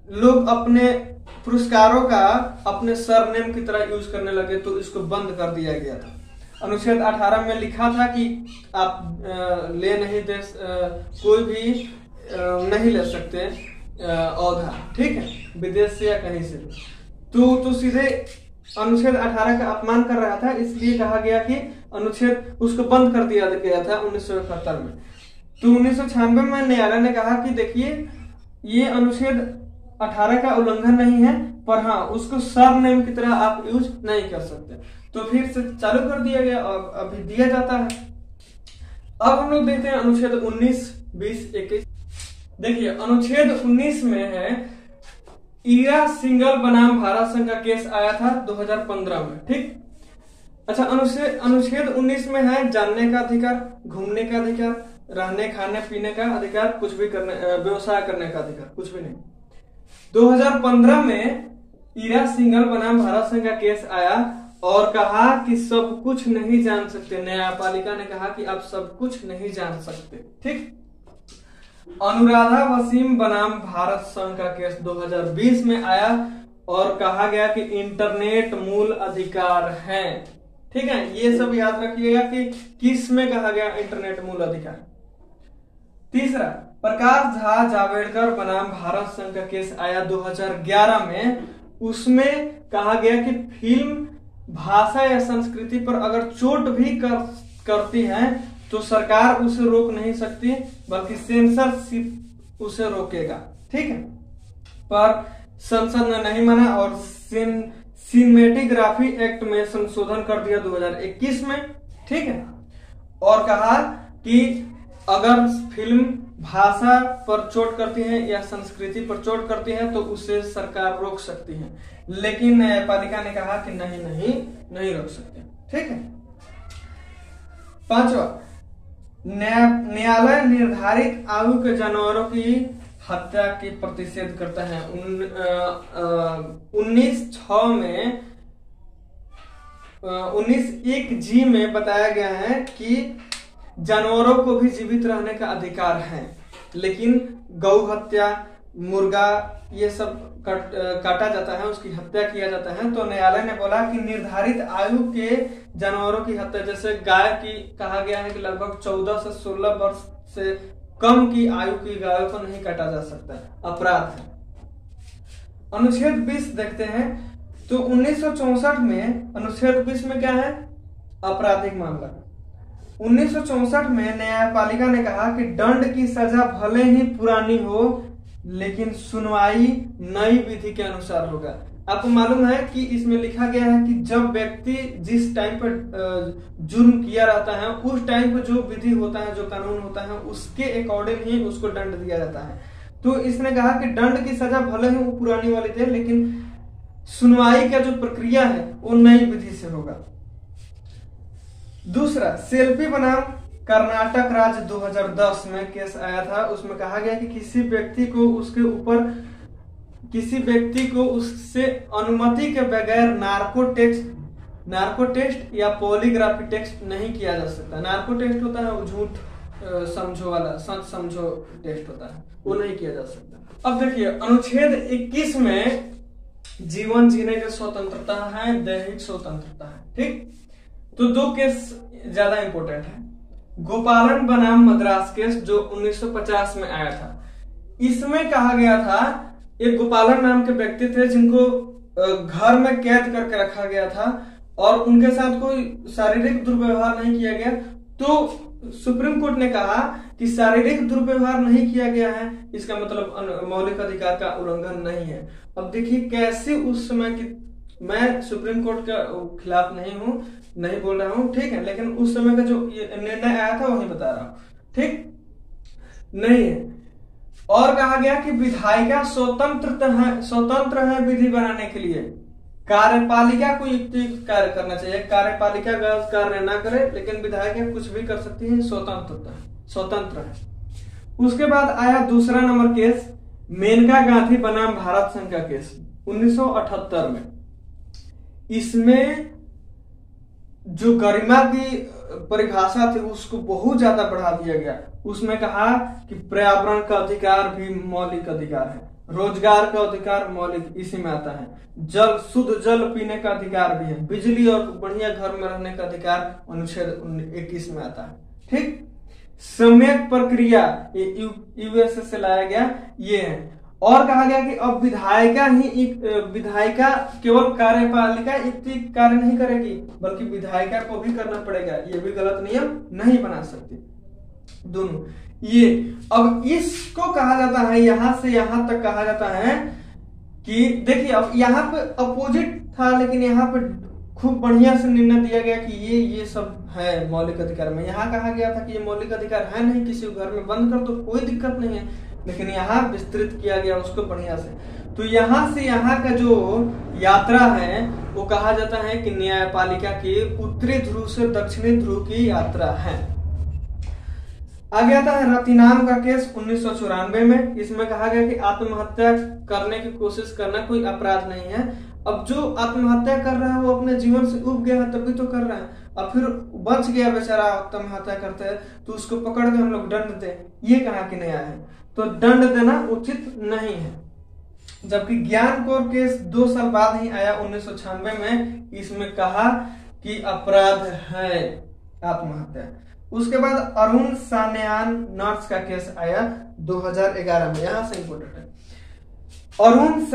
लोग अपने पुरस्कारों का अपने सरनेम की तरह यूज करने लगे, तो इसको बंद कर दिया गया था। अनुच्छेद 18 में लिखा था कि आप ले नहीं दे, कोई भी नहीं ले सकते औधा, ठीक है, विदेश से या कहीं से। तो सीधे अनुच्छेद 18 का अपमान कर रहा था, इसलिए कहा गया कि अनुच्छेद उसको बंद कर दिया गया था 1971 में। तो 1996 में न्यायालय ने कहा कि देखिए, ये अनुच्छेद 18 का उल्लंघन नहीं है, पर हाँ, उसको सरनेम की तरह आप यूज नहीं कर सकते। तो फिर से चालू कर दिया गया और अभी दिया जाता है। अब हम लोग देखते हैं अनुच्छेद 19, 20, 21। देखिए, अनुच्छेद 19 में है ईरा सिंघल बनाम भारत संघ का केस आया था 2015 में। ठीक, अच्छा, अनुच्छेद 19 में है जानने का अधिकार, घूमने का अधिकार, रहने खाने पीने का अधिकार, कुछ भी करने, व्यवसाय करने का अधिकार, कुछ भी नहीं। 2015 में ईरा सिंघल बनाम भारत संघ का केस आया और कहा कि सब कुछ नहीं जान सकते। न्यायपालिका ने कहा कि आप सब कुछ नहीं जान सकते। ठीक, अनुराधा वसीम बनाम भारत संघ का केस 2020 में आया और कहा गया कि इंटरनेट मूल अधिकार है। ठीक है, ये सब याद रखिएगा कि किस में कहा गया इंटरनेट मूल अधिकार। तीसरा, प्रकाश झा जावड़ेकर बनाम भारत संघ का केस आया 2011 में। उसमें कहा गया कि फिल्म भाषा या संस्कृति पर अगर चोट भी करती है तो सरकार उसे रोक नहीं सकती, बल्कि सेंसरशिप उसे रोकेगा। ठीक है, पर संसद ने नहीं माना और सिनेमेटोग्राफी एक्ट में संशोधन कर दिया 2021 में। ठीक है, और कहा कि अगर फिल्म भाषा पर चोट करती है या संस्कृति पर चोट करती है तो उसे सरकार रोक सकती है, लेकिन न्यायपालिका ने कहा कि नहीं रोक सकते। ठीक है, पांचवा, न्यायालय निर्धारित आयु के जानवरों की हत्या की प्रतिषेध करता है। 1906 में 19(1)(g) में बताया गया है कि जानवरों को भी जीवित रहने का अधिकार है, लेकिन गौ हत्या, मुर्गा ये सब काटा जाता है, उसकी हत्या किया जाता है। तो न्यायालय ने बोला कि निर्धारित आयु के जानवरों की हत्या, जैसे गाय की कहा गया है कि लगभग 14 से 16 वर्ष से कम की आयु की गायों को नहीं काटा जा सकता, अपराध है। अनुच्छेद 20 देखते हैं तो 1964 में अनुच्छेद 20 में क्या है? आपराधिक मामला। 1964 में न्यायपालिका ने कहा कि दंड की सजा भले ही पुरानी हो, लेकिन सुनवाई नई विधि के अनुसार होगा। आपको मालूम है कि इसमें लिखा गया है कि जब व्यक्ति जिस टाइम पर जुर्म किया रहता है उस टाइम पर जो विधि होता है, जो कानून होता है, उसके अकॉर्डिंग ही उसको दंड दिया जाता है। तो इसने कहा कि दंड की सजा भले ही वो पुरानी वाली थी, लेकिन सुनवाई का जो प्रक्रिया है वो नई विधि से होगा। दूसरा, सेल्फी बनाम कर्नाटक राज्य 2010 में केस आया था। उसमें कहा गया कि किसी व्यक्ति को उससे अनुमति के बगैर नार्को टेस्ट या पॉलीग्राफी टेस्ट नहीं किया जा सकता। नार्को टेस्ट होता है वो झूठ समझो वाला, सच समझो टेस्ट होता है, वो नहीं किया जा सकता। अब देखिए अनुच्छेद 21 में जीवन जीने की स्वतंत्रता है, दैहिक स्वतंत्रता है। ठीक, तो दो केस ज्यादा इंपॉर्टेंट है। गोपालन बनाम मद्रास केस जो 1950 में आया था, इसमें कहा गया था एक गोपालन नाम के व्यक्ति थे जिनको घर में कैद करके रखा गया था और उनके साथ कोई शारीरिक दुर्व्यवहार नहीं किया गया। तो सुप्रीम कोर्ट ने कहा कि शारीरिक दुर्व्यवहार नहीं किया गया है, इसका मतलब मौलिक अधिकार का उल्लंघन नहीं है। अब देखिए कैसे उस समय की, मैं सुप्रीम कोर्ट के खिलाफ नहीं हूं, नहीं बोल रहा हूं, ठीक है, लेकिन उस समय का जो निर्णय आया था वही बता रहा हूं, ठीक नहीं है। और कहा गया कि विधायिका स्वतंत्र है विधि बनाने के लिए, कार्यपालिका को युक्त कार्य करना चाहिए, कार्यपालिका गलत कार्य ना करे, लेकिन विधायिका कुछ भी कर सकती है, स्वतंत्र है। उसके बाद आया दूसरा नंबर केस, मेनका गांधी बनाम भारत संघ का केस 1978 में। इसमें जो गरिमा की परिभाषा थी उसको बहुत ज्यादा बढ़ा दिया गया। उसमें कहा कि पर्यावरण का अधिकार भी मौलिक अधिकार है, रोजगार का अधिकार मौलिक इसी में आता है, जल शुद्ध जल पीने का अधिकार भी है, बिजली और बढ़िया घर में रहने का अधिकार अनुच्छेद 21 में आता है। ठीक, सम्यक प्रक्रिया यूएसए से लाया गया ये है। और कहा गया कि अब विधायिका केवल कार्यपालिका युक्त कार्य नहीं करेगी, बल्कि विधायिका को भी करना पड़ेगा, ये भी गलत नियम नहीं बना सकती दोनों ये। अब इसको कहा जाता है, यहां से यहां तक कहा जाता है कि देखिए अब यहाँ पे अपोजिट था, लेकिन यहाँ पे खूब बढ़िया से निर्णय दिया गया कि ये सब है मौलिक अधिकार में। यहाँ कहा गया था कि ये मौलिक अधिकार है नहीं, किसी को घर में बंद कर दो कोई दिक्कत नहीं है, लेकिन यहाँ विस्तृत किया गया उसको बढ़िया से। तो यहाँ से यहाँ का जो यात्रा है वो कहा जाता है कि न्यायपालिका की उत्तरी ध्रुव से दक्षिणी ध्रुव की यात्रा है। आगे आता है रतिनाम का केस 1994 में। इसमें कहा गया कि आत्महत्या करने की कोशिश करना कोई अपराध नहीं है। अब जो आत्महत्या कर रहा है वो अपने जीवन से उब गया है तभी तो कर रहा है, अब फिर बच गया बेचारा आत्महत्या करते हैं तो उसको पकड़ के हम लोग दंड दें, ये कहाँ की नया है, तो दंड देना उचित नहीं है। जबकि ज्ञान कौर केस 2 साल बाद ही आया 1996 में, इसमें कहा कि अपराध है आत्महत्या। उसके बाद अरुण सान्यान नर्स का केस आया 2011 में, यहां से इंपोर्टेंट है। अरुण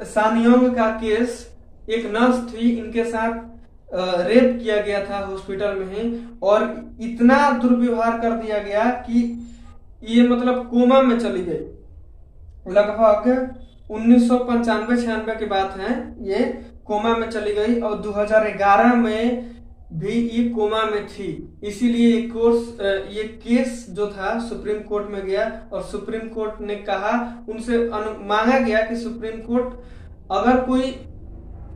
सान्योंग का केस, एक नर्स थी, इनके साथ रेप किया गया था हॉस्पिटल में ही, और इतना दुर्व्यवहार कर दिया गया कि ये मतलब कोमा में चली गई। लगभग 1995-96 की बात है, ये कोमा में चली गई और 2011 में भी ये कोमा में थी। इसीलिए ये केस जो था सुप्रीम कोर्ट में गया और सुप्रीम कोर्ट ने कहा, उनसे मांगा गया कि सुप्रीम कोर्ट अगर कोई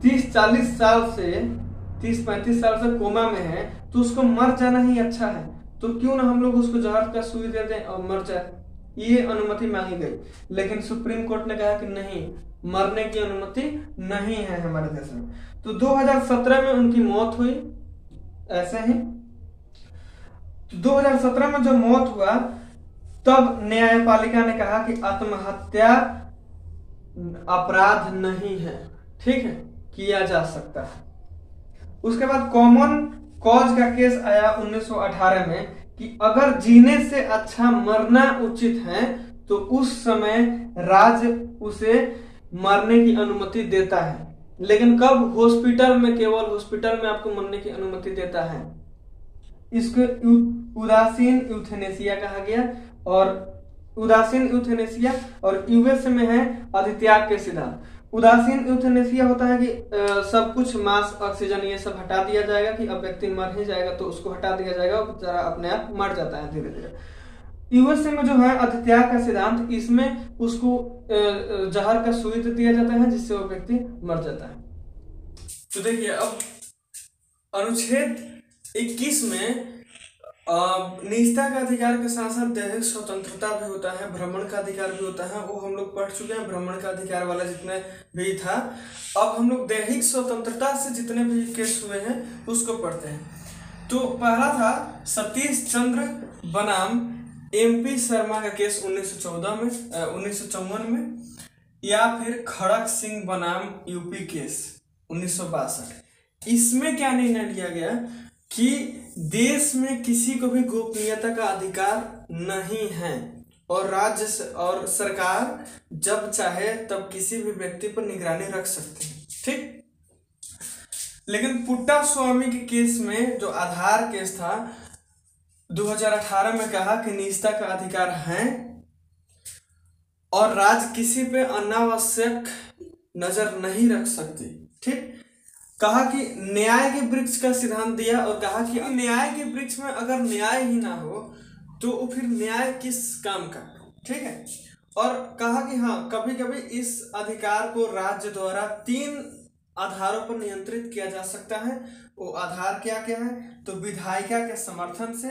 30-35 साल से कोमा में है तो उसको मर जाना ही अच्छा है, तो क्यों ना हम लोग उसको जहर का सुई दे दें और मर जाए। ये अनुमति मांगी गई, लेकिन सुप्रीम कोर्ट ने कहा कि नहीं, मरने की अनुमति नहीं है हमारे देश में। तो 2017 में उनकी मौत हुई। ऐसे ही 2017 में जब मौत हुआ तब न्यायपालिका ने कहा कि आत्महत्या अपराध नहीं है, ठीक है, किया जा सकता है। उसके बाद कॉमन कॉज का केस आया 1918 में कि अगर जीने से अच्छा मरना उचित है तो उस समय राज्य उसे मरने की अनुमति देता है। लेकिन कब? हॉस्पिटल में, केवल हॉस्पिटल में आपको मरने की अनुमति देता है। इसको उदासीन यूथेनेसिया कहा गया। और उदासीन यूथेनेसिया और यूएस में है अधित्याग के सिद्धांत। उदासीन यूथेनेसिया होता है कि सब कुछ मांस, ऑक्सीजन ये सब हटा दिया जाएगा कि अब व्यक्ति मर ही जाएगा तो उसको हटा दिया जाएगा, बेचारा अपने आप मर जाता है धीरे धीरे। यूएसए में जो है अधित्याग का सिद्धांत, इसमें उसको जहर का सुई दिया जाता है जिससे वो व्यक्ति मर जाता है। तो देखिए अब अनुच्छेद 21 में निजता का अधिकार के साथ साथ दैहिक स्वतंत्रता भी होता है, भ्रमण का अधिकार भी होता है। वो हम लोग पढ़ चुके हैं, भ्रमण का अधिकार वाला जितने भी था। अब हम लोग दैहिक स्वतंत्रता से जितने भी केस हुए हैं उसको पढ़ते हैं। तो पहला था सतीश चंद्र बनाम MP शर्मा का केस 1954 में, या फिर खड़क सिंह बनाम यूपी केस 1962। इसमें क्या निर्णय लिया गया कि देश में किसी को भी गोपनीयता का अधिकार नहीं है और राज्य और सरकार जब चाहे तब किसी भी व्यक्ति पर निगरानी रख सकते हैं, ठीक। लेकिन पुट्टा स्वामी के केस में जो आधार केस था 2018 में कहा कि निजता का अधिकार है और राज्य किसी पे अनावश्यक नजर नहीं रख सकती, ठीक। कहा कि न्याय के वृक्ष का सिद्धांत दिया और कहा कि न्याय के वृक्ष में अगर न्याय ही ना हो तो फिर न्याय किस काम का, ठीक है। और कहा कि हाँ, कभी कभी इस अधिकार को राज्य द्वारा 3 आधारों पर नियंत्रित किया जा सकता है। वो आधार क्या क्या है? तो विधायिका के समर्थन से,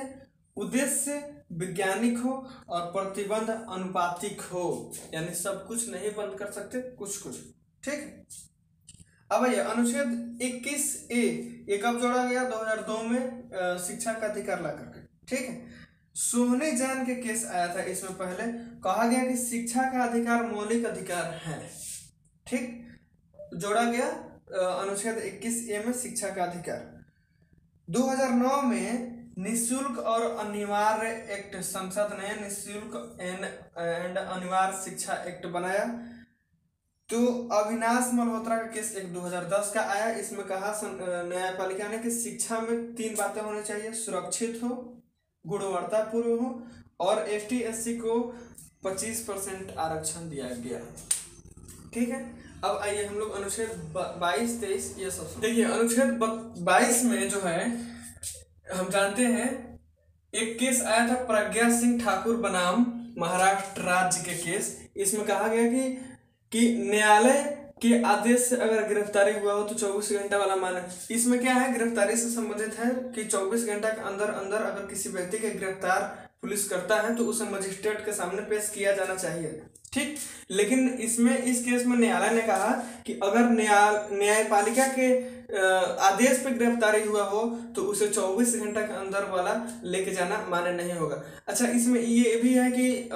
उद्देश्य वैज्ञानिक हो और प्रतिबंध अनुपातिक हो, यानी सब कुछ नहीं बंद कर सकते, कुछ कुछ, ठीक है। अब ये अनुच्छेद 21A ये कब जोड़ा गया? 2002 में शिक्षा का अधिकार ला करके, ठीक है। सोहनी जैन के केस आया था, इसमें पहले कहा गया कि शिक्षा का अधिकार मौलिक अधिकार है, ठीक। जोड़ा गया अनुच्छेद 21A में शिक्षा का अधिकार। 2009 में निःशुल्क और अनिवार्य एक्ट, संसद ने निःशुल्क एंड अनिवार्य शिक्षा एक्ट बनाया। तो अविनाश मल्होत्रा का केस 2010 का आया। इसमें कहा न्यायपालिका ने कि शिक्षा में 3 बातें होनी चाहिए: सुरक्षित हो, गुणवत्तापूर्ण हो और ST SC को 25% आरक्षण दिया गया, ठीक है। अब आइए हम लोग अनुच्छेद 22, 23 ये सब देखिए। अनुच्छेद 22 में जो है हम जानते हैं एक केस आया था प्रज्ञा सिंह ठाकुर बनाम महाराष्ट्र राज्य के केस। इसमें कहा गया कि न्यायालय के आदेश से अगर गिरफ्तारी हुआ हो तो 24 घंटा वाला माने। इसमें क्या है? गिरफ्तारी से संबंधित है कि 24 घंटा के अंदर अंदर अगर किसी व्यक्ति के गिरफ्तार पुलिस करता है तो उसे मजिस्ट्रेट के सामने पेश किया जाना चाहिए, ठीक। लेकिन इसमें इस केस में न्यायालय ने कहा कि अगर न्यायपालिका के आदेश पे गिरफ्तारी हुआ हो तो उसे 24 घंटा के अंदर वाला लेके जाना मान्य नहीं होगा। अच्छा, इसमें ये भी है कि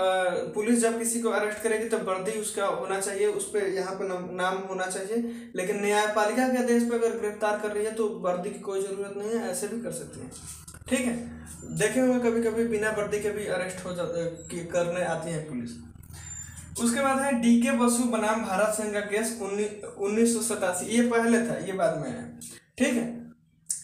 पुलिस जब किसी को अरेस्ट करेगी तो वर्दी उसका होना चाहिए, उस पर यहाँ पे नाम होना चाहिए। लेकिन न्यायपालिका के आदेश पे अगर गिरफ्तार कर रही है तो वर्दी की कोई जरूरत नहीं है, ऐसे भी कर सकते हैं, ठीक है। देखे हुए कभी कभी बिना वर्दी के भी अरेस्ट हो करने आती है पुलिस। उसके बाद है DK बसु बनाम भारत संघ का केस 1987। ये पहले था, ये बाद में है, ठीक है।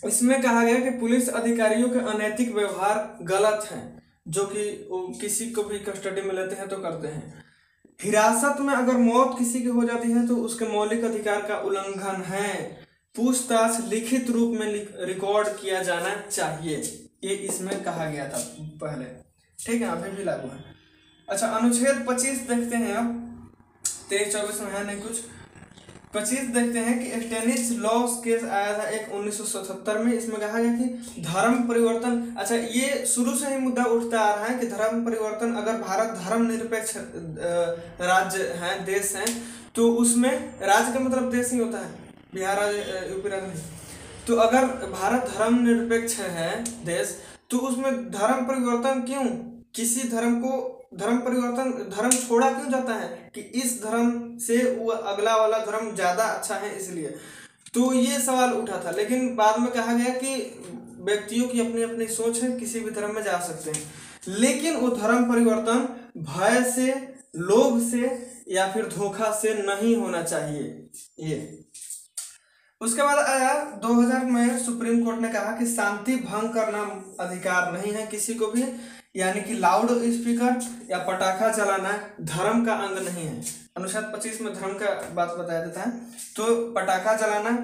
इसमें कहा गया कि पुलिस अधिकारियों के अनैतिक व्यवहार गलत है, जो कि किसी को भी कस्टडी में लेते हैं तो करते हैं। हिरासत में अगर मौत किसी की हो जाती है तो उसके मौलिक अधिकार का उल्लंघन है। पूछताछ लिखित रूप में रिकॉर्ड किया जाना चाहिए, ये इसमें कहा गया था पहले, ठीक है, अभी भी लागू है। अच्छा, अनुच्छेद 25 देखते हैं। अब 23-24 में है नहीं कुछ। 25 देखते हैं कि स्टेनिस लॉ केस आया था एक 1977 में। इसमें कहा गया कि धर्म परिवर्तन, अच्छा ये शुरू से ही मुद्दा उठता आ रहा है कि धर्म परिवर्तन, अगर भारत धर्मनिरपेक्ष राज्य है, देश है, तो उसमें राज्य का मतलब देश ही होता है। बिहार राज्य यूपी राज्य नहीं। तो अगर भारत धर्मनिरपेक्ष है देश, तो उसमें धर्म परिवर्तन क्यों, किसी धर्म को धर्म परिवर्तन, धर्म छोड़ा क्यों जाता है कि इस धर्म से वो अगला वाला धर्म ज्यादा अच्छा है इसलिए। तो ये सवाल उठा था, लेकिन बाद में कहा गया कि व्यक्तियों की अपनी अपनी सोच है, किसी भी धर्म में जा सकते हैं, लेकिन वो धर्म परिवर्तन भय से, लोभ से या फिर धोखा से नहीं होना चाहिए। ये उसके बाद आया 2000 में सुप्रीम कोर्ट ने कहा कि शांति भंग करना अधिकार नहीं है किसी को भी, यानी कि लाउड स्पीकर या पटाखा जलाना धर्म का अंग नहीं है। अनुच्छेद 25 में धर्म का बात बताया जाता है, तो पटाखा जलाना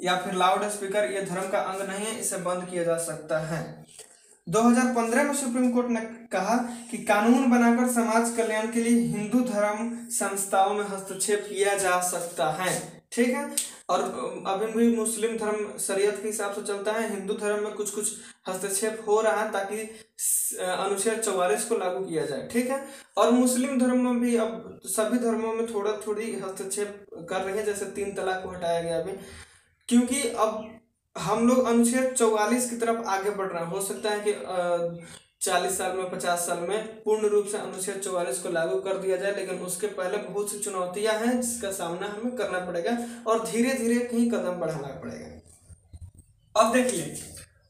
या फिर लाउड स्पीकर ये धर्म का अंग नहीं है, इसे बंद किया जा सकता है। 2015 में सुप्रीम कोर्ट ने कहा कि कानून बनाकर समाज कल्याण के लिए हिंदू धर्म संस्थाओं में हस्तक्षेप किया जा सकता है, ठीक है। और अभी भी मुस्लिम धर्म शरीयत के हिसाब से चलता है, हिंदू धर्म में कुछ कुछ हस्तक्षेप हो रहा है ताकि अनुच्छेद 44 को लागू किया जाए, ठीक है। और मुस्लिम धर्म में भी अब सभी धर्मों में थोड़ा थोड़ी हस्तक्षेप कर रहे हैं, जैसे 3 तलाक को हटाया गया अभी, क्योंकि अब हम लोग अनुच्छेद 44 की तरफ आगे बढ़ रहे हैं। हो सकता है कि 40 साल में, 50 साल में पूर्ण रूप से अनुच्छेद 44 को लागू कर दिया जाए, लेकिन उसके पहले बहुत सी चुनौतियां हैं जिसका सामना हमें करना पड़ेगा और धीरे धीरे कहीं कदम बढ़ाना पड़ेगा। अब देखिए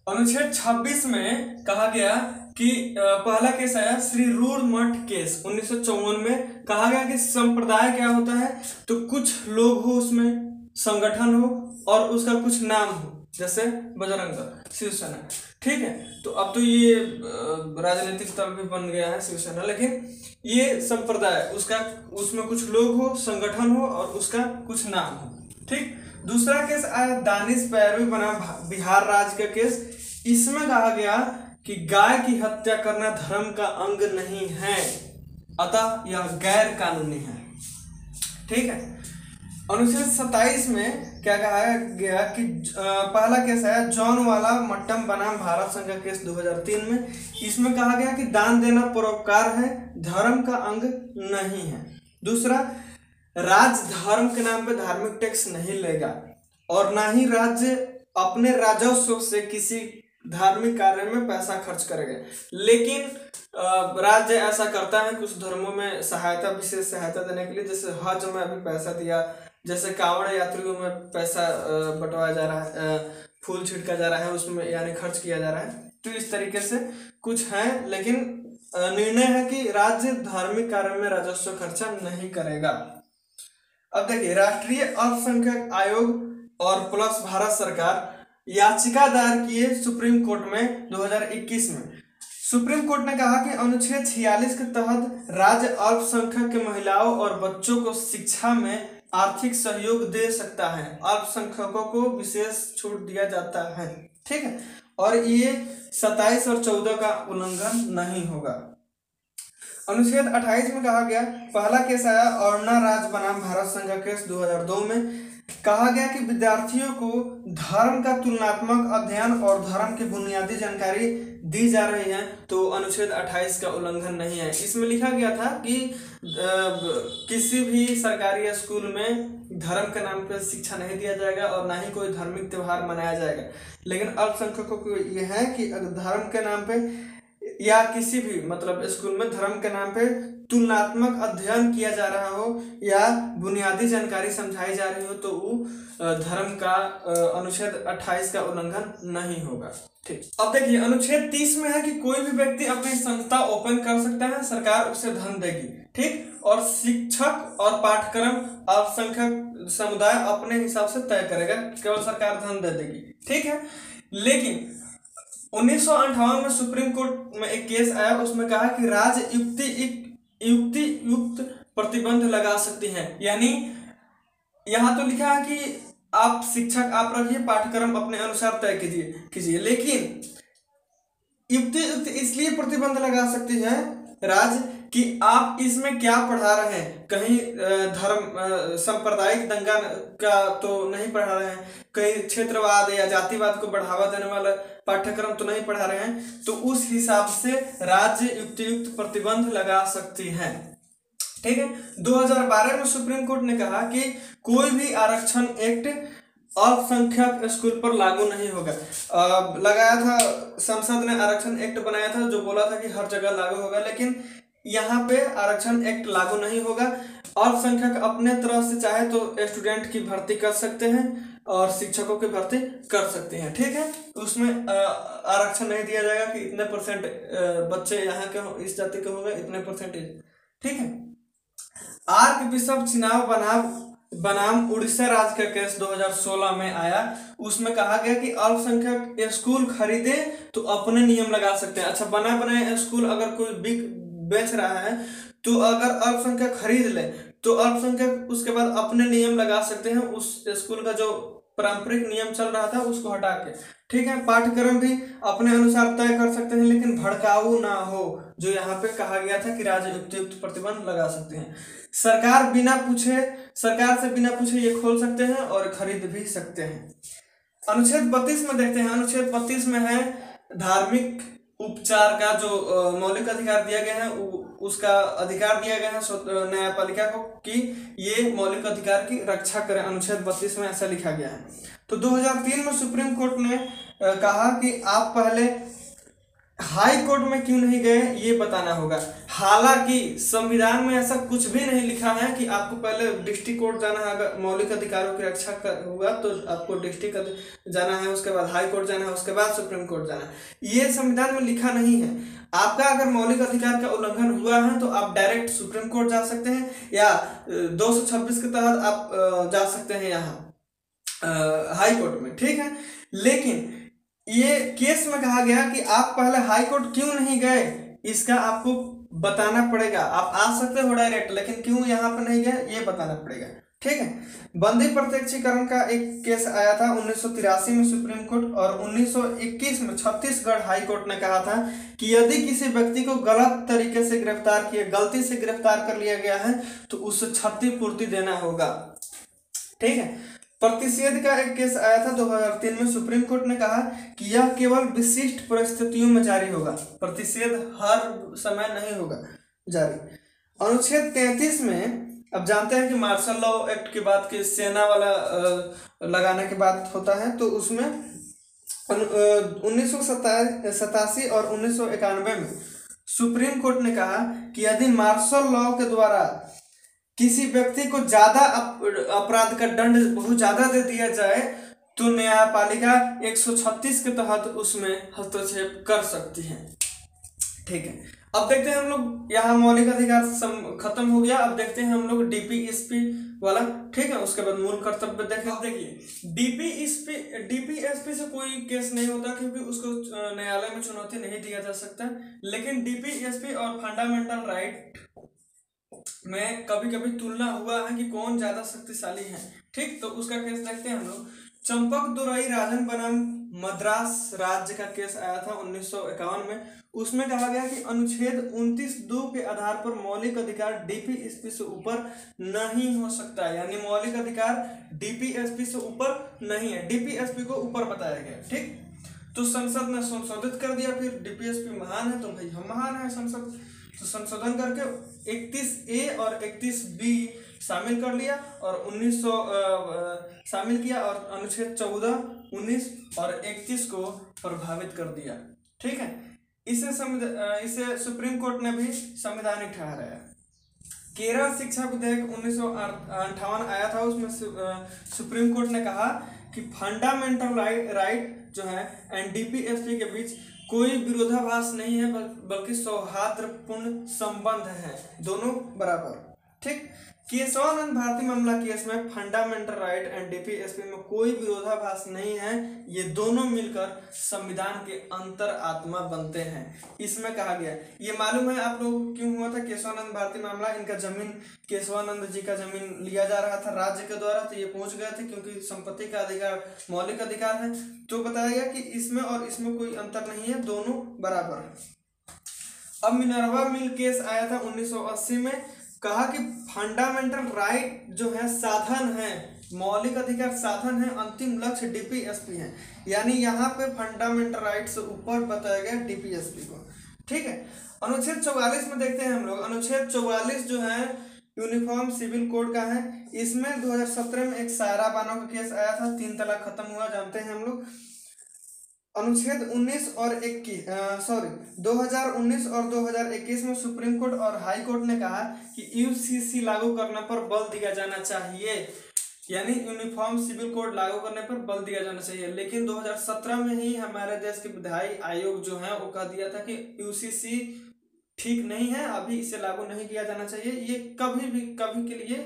अनुच्छेद 26 में कहा गया कि पहला केस आया श्री रूढ़ मठ केस 1954 में। कहा गया कि संप्रदाय क्या होता है, तो कुछ लोग हो उसमें, संगठन हो और उसका कुछ नाम हो, जैसे बजरंग दल, शिवसेना, ठीक है। तो अब तो ये राजनीतिक दल भी बन गया है शिवसेना, लेकिन ये संप्रदाय, उसका उसमें कुछ लोग हो, संगठन हो और उसका कुछ नाम हो, ठीक। दूसरा केस आया दानिश पैरवी बनाम बिहार राज्य का केस। इसमें कहा गया कि गाय की हत्या करना धर्म का अंग नहीं है, अतः यह गैर कानूनी है, ठीक है। अनुच्छेद 27 में क्या कहा गया कि पहला केस आया जॉन वाला मट्टम बनाम भारत संघ का केस 2003 में। इसमें कहा गया कि दान देना परोपकार है, धर्म का अंग नहीं है। दूसरा, राज्य धर्म के नाम पे धार्मिक टैक्स नहीं लेगा और ना ही राज्य अपने राजस्व से किसी धार्मिक कार्य में पैसा खर्च करेगा, लेकिन राज्य ऐसा करता है कुछ धर्मों में सहायता, विशेष सहायता देने के लिए, जैसे हज में अभी पैसा दिया, जैसे कांवड़ यात्रियों में पैसा बंटवाया जा रहा है, फूल छिड़का जा रहा है उसमें, यानी खर्च किया जा रहा है। तो इस तरीके से कुछ है, लेकिन निर्णय है कि राज्य धार्मिक कार्य में राजस्व खर्चा नहीं करेगा। अब देखिए राष्ट्रीय अल्पसंख्यक आयोग और प्लस भारत सरकार याचिका दायर किए सुप्रीम कोर्ट में 2021 में। सुप्रीम कोर्ट ने कहा कि अनुच्छेद 46 के तहत राज्य अल्पसंख्यक के महिलाओं और बच्चों को शिक्षा में आर्थिक सहयोग दे सकता है, अल्पसंख्यकों को विशेष छूट दिया जाता है, ठीक है। और ये 27 और 14 का उल्लंघन नहीं होगा। अनुच्छेद 28 में कहा गया, पहला केस आया अरुणा राज बनाम भारत संघ का केस 2002 में। कहा गया कि विद्यार्थियों को धर्म का तुलनात्मक अध्ययन और धर्म की बुनियादी जानकारी दी जा रही है, तो अनुच्छेद 28 का उल्लंघन नहीं है। इसमें लिखा गया था कि किसी भी सरकारी स्कूल में धर्म के नाम पर शिक्षा नहीं दिया जाएगा और ना ही कोई धार्मिक त्योहार मनाया जाएगा, लेकिन अल्पसंख्यकों को यह है कि अगर धर्म के नाम पे या किसी भी मतलब स्कूल में धर्म के नाम पे तुलनात्मक अध्ययन किया जा रहा हो या बुनियादी जानकारी समझाई जा रही हो, तो वो धर्म का अनुच्छेद 28 का उल्लंघन नहीं होगा, ठीक। अब देखिए अनुच्छेद 30 में है कि कोई भी व्यक्ति अपनी संस्था ओपन कर सकता है, सरकार उसे धन देगी, ठीक। और शिक्षक और पाठ्यक्रम अल्पसंख्यक समुदाय अपने हिसाब से तय करेगा, केवल सरकार धन दे देगी, ठीक है। लेकिन 1958 में सुप्रीम कोर्ट में एक केस आया, उसमें कहा कि राज्य युक्त प्रतिबंध लगा सकती है, यानी यहाँ तो लिखा है कि आप शिक्षक आप रखिए, पाठ्यक्रम अपने अनुसार तय कीजिए, लेकिन युक्त इसलिए प्रतिबंध लगा सकती है राज्य कि आप इसमें क्या पढ़ा रहे हैं, कहीं धर्म सांप्रदायिक दंगा का तो नहीं पढ़ा रहे हैं, कहीं क्षेत्रवाद या जातिवाद को बढ़ावा देने वाला पाठ्यक्रम तो नहीं पढ़ा रहे हैं, तो उस हिसाब से राज्य युक्त प्रतिबंध लगा सकती है, ठीक है। 2012 में सुप्रीम कोर्ट ने कहा कि कोई भी आरक्षण एक्ट अल्पसंख्यक स्कूल पर लागू नहीं होगा। लगाया था, संसद ने आरक्षण एक्ट बनाया था जो बोला था कि हर जगह लागू होगा, लेकिन यहाँ पे आरक्षण एक्ट लागू नहीं होगा। अल्पसंख्यक अपने तरफ से चाहे तो स्टूडेंट की भर्ती कर सकते हैं और शिक्षकों की भर्ती कर सकते हैं, ठीक है। तो उसमें आरक्षण नहीं दिया जाएगा कि इतने परसेंट बच्चे यहाँ के इस जाति के होंगे, इतने परसेंटेज, ठीक है। आर्क बिशप चुनाव बनाम उड़ीसा राज्य का केस 2016 में आया। उसमें कहा गया कि अल्पसंख्यक स्कूल खरीदे तो अपने नियम लगा सकते हैं। अच्छा, बना बनाया स्कूल अगर कोई बेच रहा है तो अगर अल्पसंख्यक खरीद ले तो अल्पसंख्यक उसके बाद अपने नियम लगा सकते हैं, उस स्कूल का जो पारंपरिक नियम चल रहा था उसको हटा के, ठीक है। पाठ्यक्रम भी अपने अनुसार तय कर सकते हैं, लेकिन भड़काऊ ना हो, जो यहाँ पे कहा गया था कि राज्य उपयुक्त प्रतिबंध लगा सकते हैं। सरकार से बिना पूछे ये खोल सकते हैं और खरीद भी सकते हैं। अनुच्छेद 32 में देखते हैं। अनुच्छेद 32 में है धार्मिक उपचार का जो मौलिक अधिकार दिया गया है, उसका अधिकार दिया गया है न्यायपालिका को कि ये मौलिक अधिकार की रक्षा करें। अनुच्छेद 32 में ऐसा लिखा गया है। तो 2003 में सुप्रीम कोर्ट ने कहा कि आप पहले हाई कोर्ट में क्यों नहीं गए ये बताना होगा। हालांकि संविधान में ऐसा कुछ भी नहीं लिखा है कि आपको पहले डिस्ट्रिक्ट कोर्ट जाना है, अगर मौलिक अधिकारों की रक्षा होगा तो आपको डिस्ट्रिक्ट जाना है, उसके बाद हाई कोर्ट जाना है, उसके बाद सुप्रीम कोर्ट जाना है। ये संविधान में लिखा नहीं है। आपका अगर मौलिक अधिकार का उल्लंघन हुआ है तो आप डायरेक्ट सुप्रीम कोर्ट जा सकते हैं या 226 के तहत आप जा सकते हैं यहाँ हाई कोर्ट में, ठीक है। लेकिन ये केस में कहा गया कि आप पहले हाई कोर्ट क्यों नहीं गए, इसका आपको बताना पड़ेगा। आप आ सकते हो डायरेक्ट, लेकिन क्यों यहाँ पे नहीं गए ये बताना पड़ेगा, ठीक है। बंदी प्रत्यक्षीकरण का एक केस आया था 1983 में सुप्रीम कोर्ट, और 1921 में छत्तीसगढ़ हाई कोर्ट ने कहा था कि यदि किसी व्यक्ति को गलत तरीके से गलती से गिरफ्तार कर लिया गया है तो उसे क्षतिपूर्ति देना होगा, ठीक है। प्रतिषेध का एक केस आया था 2003 में। सुप्रीम कोर्ट ने कहा कि यह केवल विशिष्ट परिस्थितियों में जारी होगा, प्रतिषेध हर समय नहीं होगा जारी। अनुच्छेद 33 में अब जानते हैं कि मार्शल लॉ एक्ट की बात की सेना वाला लगाने की बात होता है, तो उसमें 1987 और 1991 में सुप्रीम कोर्ट ने कहा कि यदि मार्शल लॉ के द्वारा किसी व्यक्ति को ज्यादा अपराध का दंड बहुत ज्यादा दे दिया जाए तो न्यायपालिका 136 के तहत उसमें हस्तक्षेप कर सकती है, ठीक है। अब देखते हैं हम लोग, यहाँ मौलिक अधिकार खत्म हो गया। अब देखते हैं हम लोग डीपीएसपी वाला, ठीक है। उसके बाद मूल कर्तव्य देखें। अब देखिए डीपीएसपी से कोई केस नहीं होता क्योंकि उसको न्यायालय में चुनौती नहीं दिया जा सकता, लेकिन डीपीएसपी और फंडामेंटल राइट में कभी कभी तुलना हुआ है कि कौन ज्यादा शक्तिशाली है, ठीक। तो उसका केस देखते हैं हम लोग। चंपक दुराई राजन बनाम मद्रास राज्य का केस आया था 1951 में। उसमें कहा गया कि अनुच्छेद 29(2) के आधार पर मौलिक अधिकार डीपीएसपी से ऊपर नहीं हो सकता, यानी मौलिक अधिकार डीपीएसपी से ऊपर नहीं है, डीपीएसपी को ऊपर बताया गया, ठीक। तो संसद ने संशोधित कर दिया, फिर डीपीएसपी महान है तो भाई हम महान है संसद, तो संशोधन करके 31A और 31B शामिल कर लिया और 1900 शामिल किया और अनुच्छेद 14, 19 और 31 को प्रभावित कर दिया, ठीक है। इसे सुप्रीम कोर्ट ने भी संवैधानिक ठहराया। केरल शिक्षा विधेयक 1958 आया था, उसमें सुप्रीम कोर्ट ने कहा कि फंडामेंटल राइट जो है एंड डीपीएसपी के बीच कोई विरोधाभास नहीं है, बल्कि सौहार्दपूर्ण संबंध है, दोनों बराबर, ठीक। केशवानंद भारती मामला केस में फंडामेंटल राइट एंड डीपीएसपी में कोई विरोधाभास नहीं है, ये दोनों मिलकर संविधान के अंतर आत्मा बनते हैं। इसमें कहा गया, ये मालूम है आप लोगों को क्यों हुआ था केशवानंद भारती मामला? इनका जमीन, केशवानंद जी का जमीन लिया जा रहा था राज्य के द्वारा, तो ये पहुंच गए थे क्योंकि संपत्ति का अधिकार मौलिक अधिकार है। तो बताया गया कि इसमें और इसमें कोई अंतर नहीं है, दोनों बराबर है। अब मिनर्वा मिल केस आया था 1980 में। कहा कि फंडामेंटल राइट जो है साधन है, मौलिक अधिकार साधन है, अंतिम लक्ष्य डीपीएसपी है, यानी यहाँ पे फंडामेंटल राइट से ऊपर बताया गया डीपीएसपी को, ठीक है। अनुच्छेद 44 में देखते हैं हम लोग। अनुच्छेद 44 जो है यूनिफॉर्म सिविल कोड का है। इसमें 2017 में एक सायरा बानो का केस आया था, 3 तलाक खत्म हुआ, जानते हैं हम लोग। अनुच्छेद 19 और 21 2019 और 2021 में सुप्रीम कोर्ट और हाई कोर्ट ने कहा कि यूसीसी लागू करने पर बल दिया जाना चाहिए, यानी यूनिफॉर्म सिविल कोड लागू करने पर बल दिया जाना चाहिए। लेकिन 2017 में ही हमारे देश के विधायी आयोग जो है वो कह दिया था कि यूसीसी ठीक नहीं है, अभी इसे लागू नहीं किया जाना चाहिए, ये कभी के लिए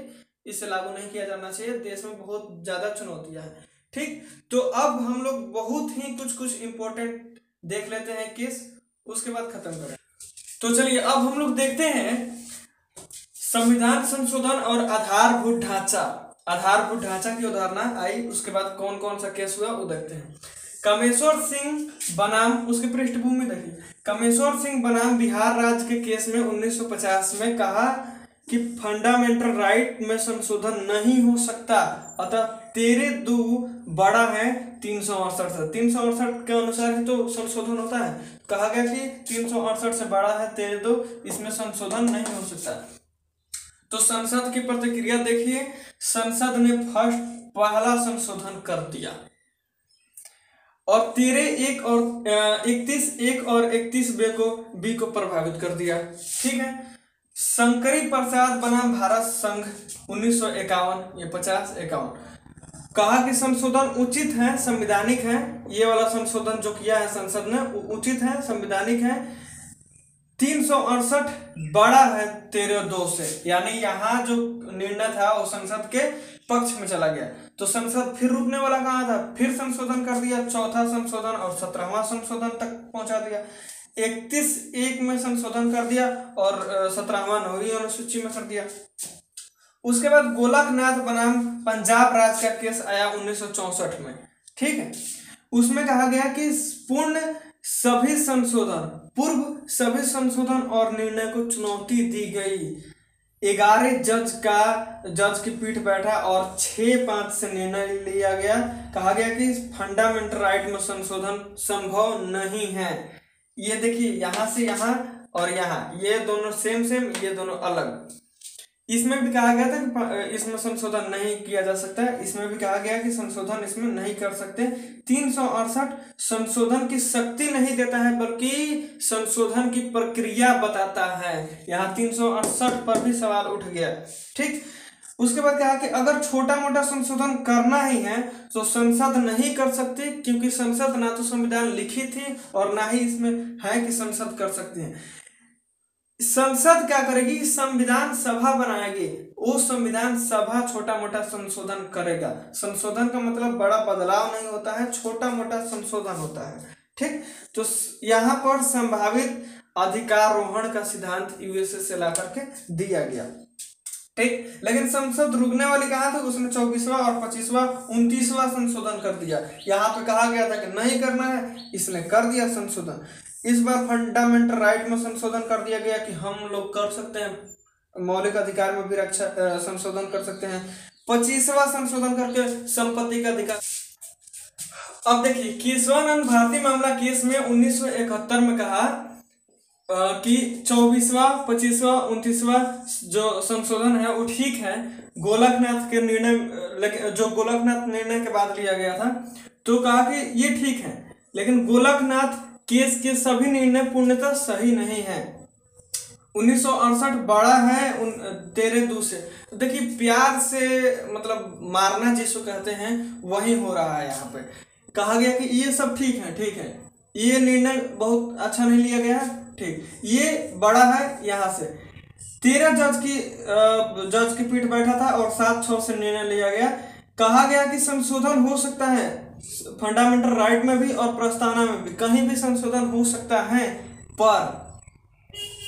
इसे लागू नहीं किया जाना चाहिए, देश में बहुत ज्यादा चुनौतियां हैं। ठीक, तो अब हम लोग बहुत ही कुछ इंपॉर्टेंट देख लेते हैं केस, उसके बाद खत्म करें। तो चलिए अब हम लोग देखते हैं संविधान संशोधन और आधारभूत ढांचा। आधारभूत ढांचा की उदाहरण आई, उसके बाद कौन कौन सा केस हुआ वो देखते हैं। कामेश्वर सिंह बनाम, उसकी पृष्ठभूमि देखिए, कामेश्वर सिंह बनाम बिहार राज्य के केस में 1950 में कहा कि फंडामेंटल राइट में संशोधन नहीं हो सकता, अतः 13(2) बड़ा है 368 से। 368 के अनुसार ही तो संशोधन होता है। कहा गया कि 368 से बड़ा है 13(2), इसमें संशोधन नहीं हो सकता। तो संसद की प्रतिक्रिया देखिए, संसद ने पहला संशोधन कर दिया और 13(1) और 31(1) और 31(b) बी को प्रभावित कर दिया। ठीक है। शंकरी प्रसाद बनाम भारत संघ 1951, ये 50-51, कहा कि संशोधन उचित है, संवैधानिक है। ये वाला संशोधन जो किया है संसद ने उचित है, संवैधानिक है। 368 बड़ा है 13(2) से, यानी यहाँ जो निर्णय था वो संसद के पक्ष में चला गया। तो संसद फिर रुकने वाला कहाँ था, फिर संशोधन कर दिया, चौथा संशोधन और 17वां संशोधन तक पहुंचा दिया। 31(1) में संशोधन कर दिया और 17वां 9वीं अनुसूची में कर दिया। उसके बाद गोलकनाथ बनाम पंजाब राज्य का केस आया 1964 में। ठीक है, उसमें कहा गया कि पूर्व सभी संशोधन और निर्णय को चुनौती दी गई। 11 जज की पीठ बैठा और 6-5 से निर्णय लिया गया। कहा गया कि फंडामेंटल राइट में संशोधन संभव नहीं है। ये देखिए, यहां से यहां और यहां, ये दोनों सेम, ये दोनों अलग। इसमें भी कहा गया था कि इसमें संशोधन नहीं किया जा सकता है, इसमें भी कहा गया कि संशोधन इसमें नहीं कर सकते। 368 संशोधन की शक्ति नहीं देता है बल्कि संशोधन की प्रक्रिया बताता है। यहाँ 368 पर भी सवाल उठ गया। ठीक, उसके बाद कहा कि अगर छोटा मोटा संशोधन करना ही है तो संसद नहीं कर सकती, क्योंकि संसद ना तो संविधान लिखी थी और ना ही इसमें है कि संसद कर सकती है। संसद क्या करेगी, संविधान सभा बनाएगी, वो संविधान सभा छोटा मोटा संशोधन करेगा। संशोधन का मतलब बड़ा बदलाव नहीं होता है, छोटा मोटा संशोधन होता है। ठीक, तो यहाँ पर संभावित अधिकारोहण का सिद्धांत यूएसए से ला करके दिया गया। ठीक, लेकिन संसद रुकने वाली कहा था, उसने 24वां और 25वां 29वां संशोधन कर दिया। यहाँ पे कहा गया था कि नहीं करना है, इसने कर दिया संशोधन। इस बार फंडामेंटल राइट में संशोधन कर दिया गया कि हम लोग कर सकते हैं, मौलिक अधिकार में भी रक्षा संशोधन कर सकते हैं। 25वां संशोधन करके संपत्ति का अधिकार। अब देखिए, केशवानंद भारती मामला केस में 1971 में कहा कि 24वां, 25वां, 29वां जो संशोधन है वो ठीक है। गोलकनाथ के निर्णय, जो गोलकनाथ निर्णय के बाद लिया गया था, तो कहा कि ये ठीक है, लेकिन गोलकनाथ केस के सभी निर्णय पूर्णतः सही नहीं है। 1968 बड़ा है 13(2) से। तो देखिए, प्यार से मतलब मारना जिसको कहते हैं वही हो रहा है। यहाँ पे कहा गया कि ये सब ठीक है, ये निर्णय बहुत अच्छा नहीं लिया गया है। ठीक, ये बड़ा है यहाँ से। 13 जज की पीठ बैठा था और 7-6 से निर्णय लिया गया। कहा गया कि संशोधन हो सकता है, फंडामेंटल राइट में भी और प्रस्तावना में भी, कहीं भी संशोधन हो सकता है, पर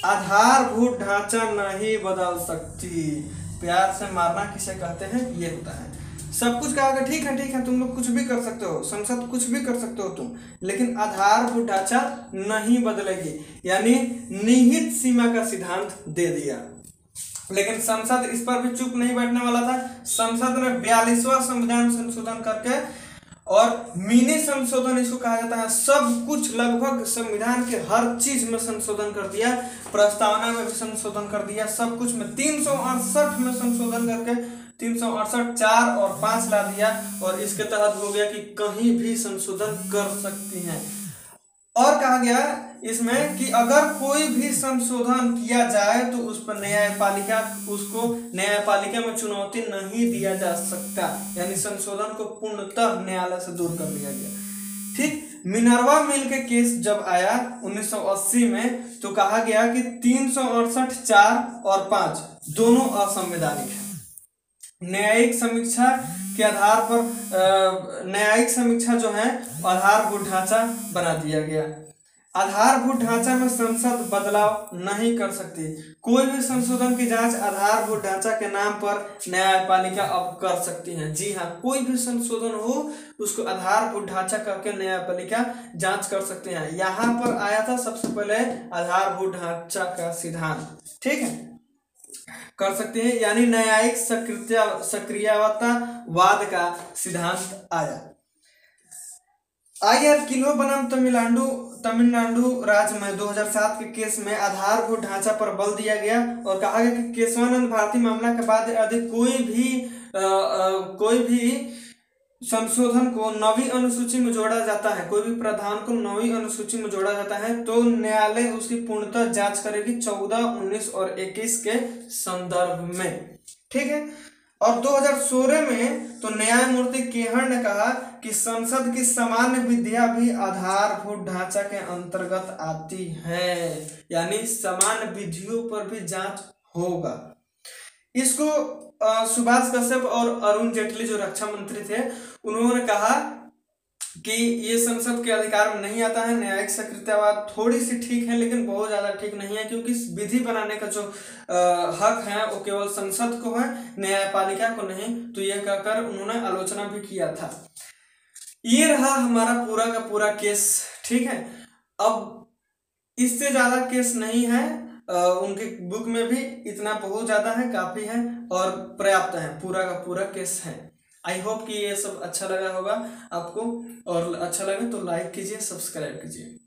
आधारभूत ढांचा नहीं बदल सकती। प्यार से मारना किसे कहते हैं, ये होता है। सब कुछ कहा ठीक है, तुम लोग कुछ भी कर सकते हो, संसद कुछ भी कर सकते हो तुम, लेकिन आधारभूत ढांचा नहीं बदलेगी, यानी निहित सीमा का सिद्धांत दे दिया। लेकिन संसद इस पर भी चुप नहीं बैठने वाला था। संसद ने 42वां संविधान संशोधन करके और मिनी संशोधन इसको कहा जाता है। सब कुछ लगभग संविधान के हर चीज में संशोधन कर दिया, प्रस्तावना में भी संशोधन कर दिया, सब कुछ में 368 में संशोधन करके 368 4 और 5 ला दिया, और इसके तहत हो गया कि कहीं भी संशोधन कर सकती हैं। और कहा गया इसमें कि अगर कोई भी संशोधन किया जाए तो उस पर उसको न्यायपालिका में चुनौती नहीं दिया जा सकता, यानी संशोधन को पूर्णतः न्यायालय से दूर कर दिया गया। ठीक, मिनर्वा मिल के केस जब आया 1980 में, तो कहा गया कि 368 4 और 5 दोनों असंवैधानिक है। न्यायिक समीक्षा के आधार पर न्यायिक समीक्षा जो है आधारभूत ढांचा बना दिया गया। आधारभूत ढांचा में संसद बदलाव नहीं कर सकती। कोई भी संशोधन की जांच आधारभूत ढांचा के नाम पर न्यायपालिका अब कर सकती है। जी हाँ, कोई भी संशोधन हो उसको आधारभूत ढांचा करके न्यायपालिका जांच कर सकते हैं। यहाँ पर आया था सबसे पहले आधारभूत ढांचा का सिद्धांत, ठीक है, कर सकते हैं, यानी न्यायिक सक्रियतावाद का सिद्धांत आया। आईआर किलो बनाम तमिलनाडु राज्य में 2007 के केस में आधारभूत ढांचा पर बल दिया गया और कहा गया कि केशवानंद भारती मामला के बाद यदि कोई भी संशोधन को नवीं अनुसूची में जोड़ा जाता है, कोई भी प्रावधान को नवीं अनुसूची में जोड़ा जाता है, तो न्यायालय उसकी पूर्णतः जांच करेगी 14, 19 और 21 के संदर्भ में, ठीक है। और 2016 में तो न्यायमूर्ति केहर ने कहा कि संसद की सामान्य विधियां भी आधारभूत ढांचा के अंतर्गत आती है, यानी सामान्य विधियों पर भी जांच होगा। इसको सुभाष कश्यप और अरुण जेटली जो रक्षा मंत्री थे, उन्होंने कहा कि ये संसद के अधिकार में नहीं आता है। न्यायिक सक्रियतावाद थोड़ी सी ठीक है, लेकिन बहुत ज्यादा ठीक नहीं है, क्योंकि विधि बनाने का जो हक है वो केवल संसद को है, न्यायपालिका को नहीं। तो ये कहकर उन्होंने आलोचना भी किया था। ये रहा हमारा पूरा का पूरा केस, ठीक है। अब इससे ज्यादा केस नहीं है, उनके बुक में भी इतना बहुत ज्यादा है, काफी है और पर्याप्त है, पूरा का पूरा केस है। आई होप कि ये सब अच्छा लगा होगा आपको, और अच्छा लगे तो लाइक कीजिए, सब्सक्राइब कीजिए।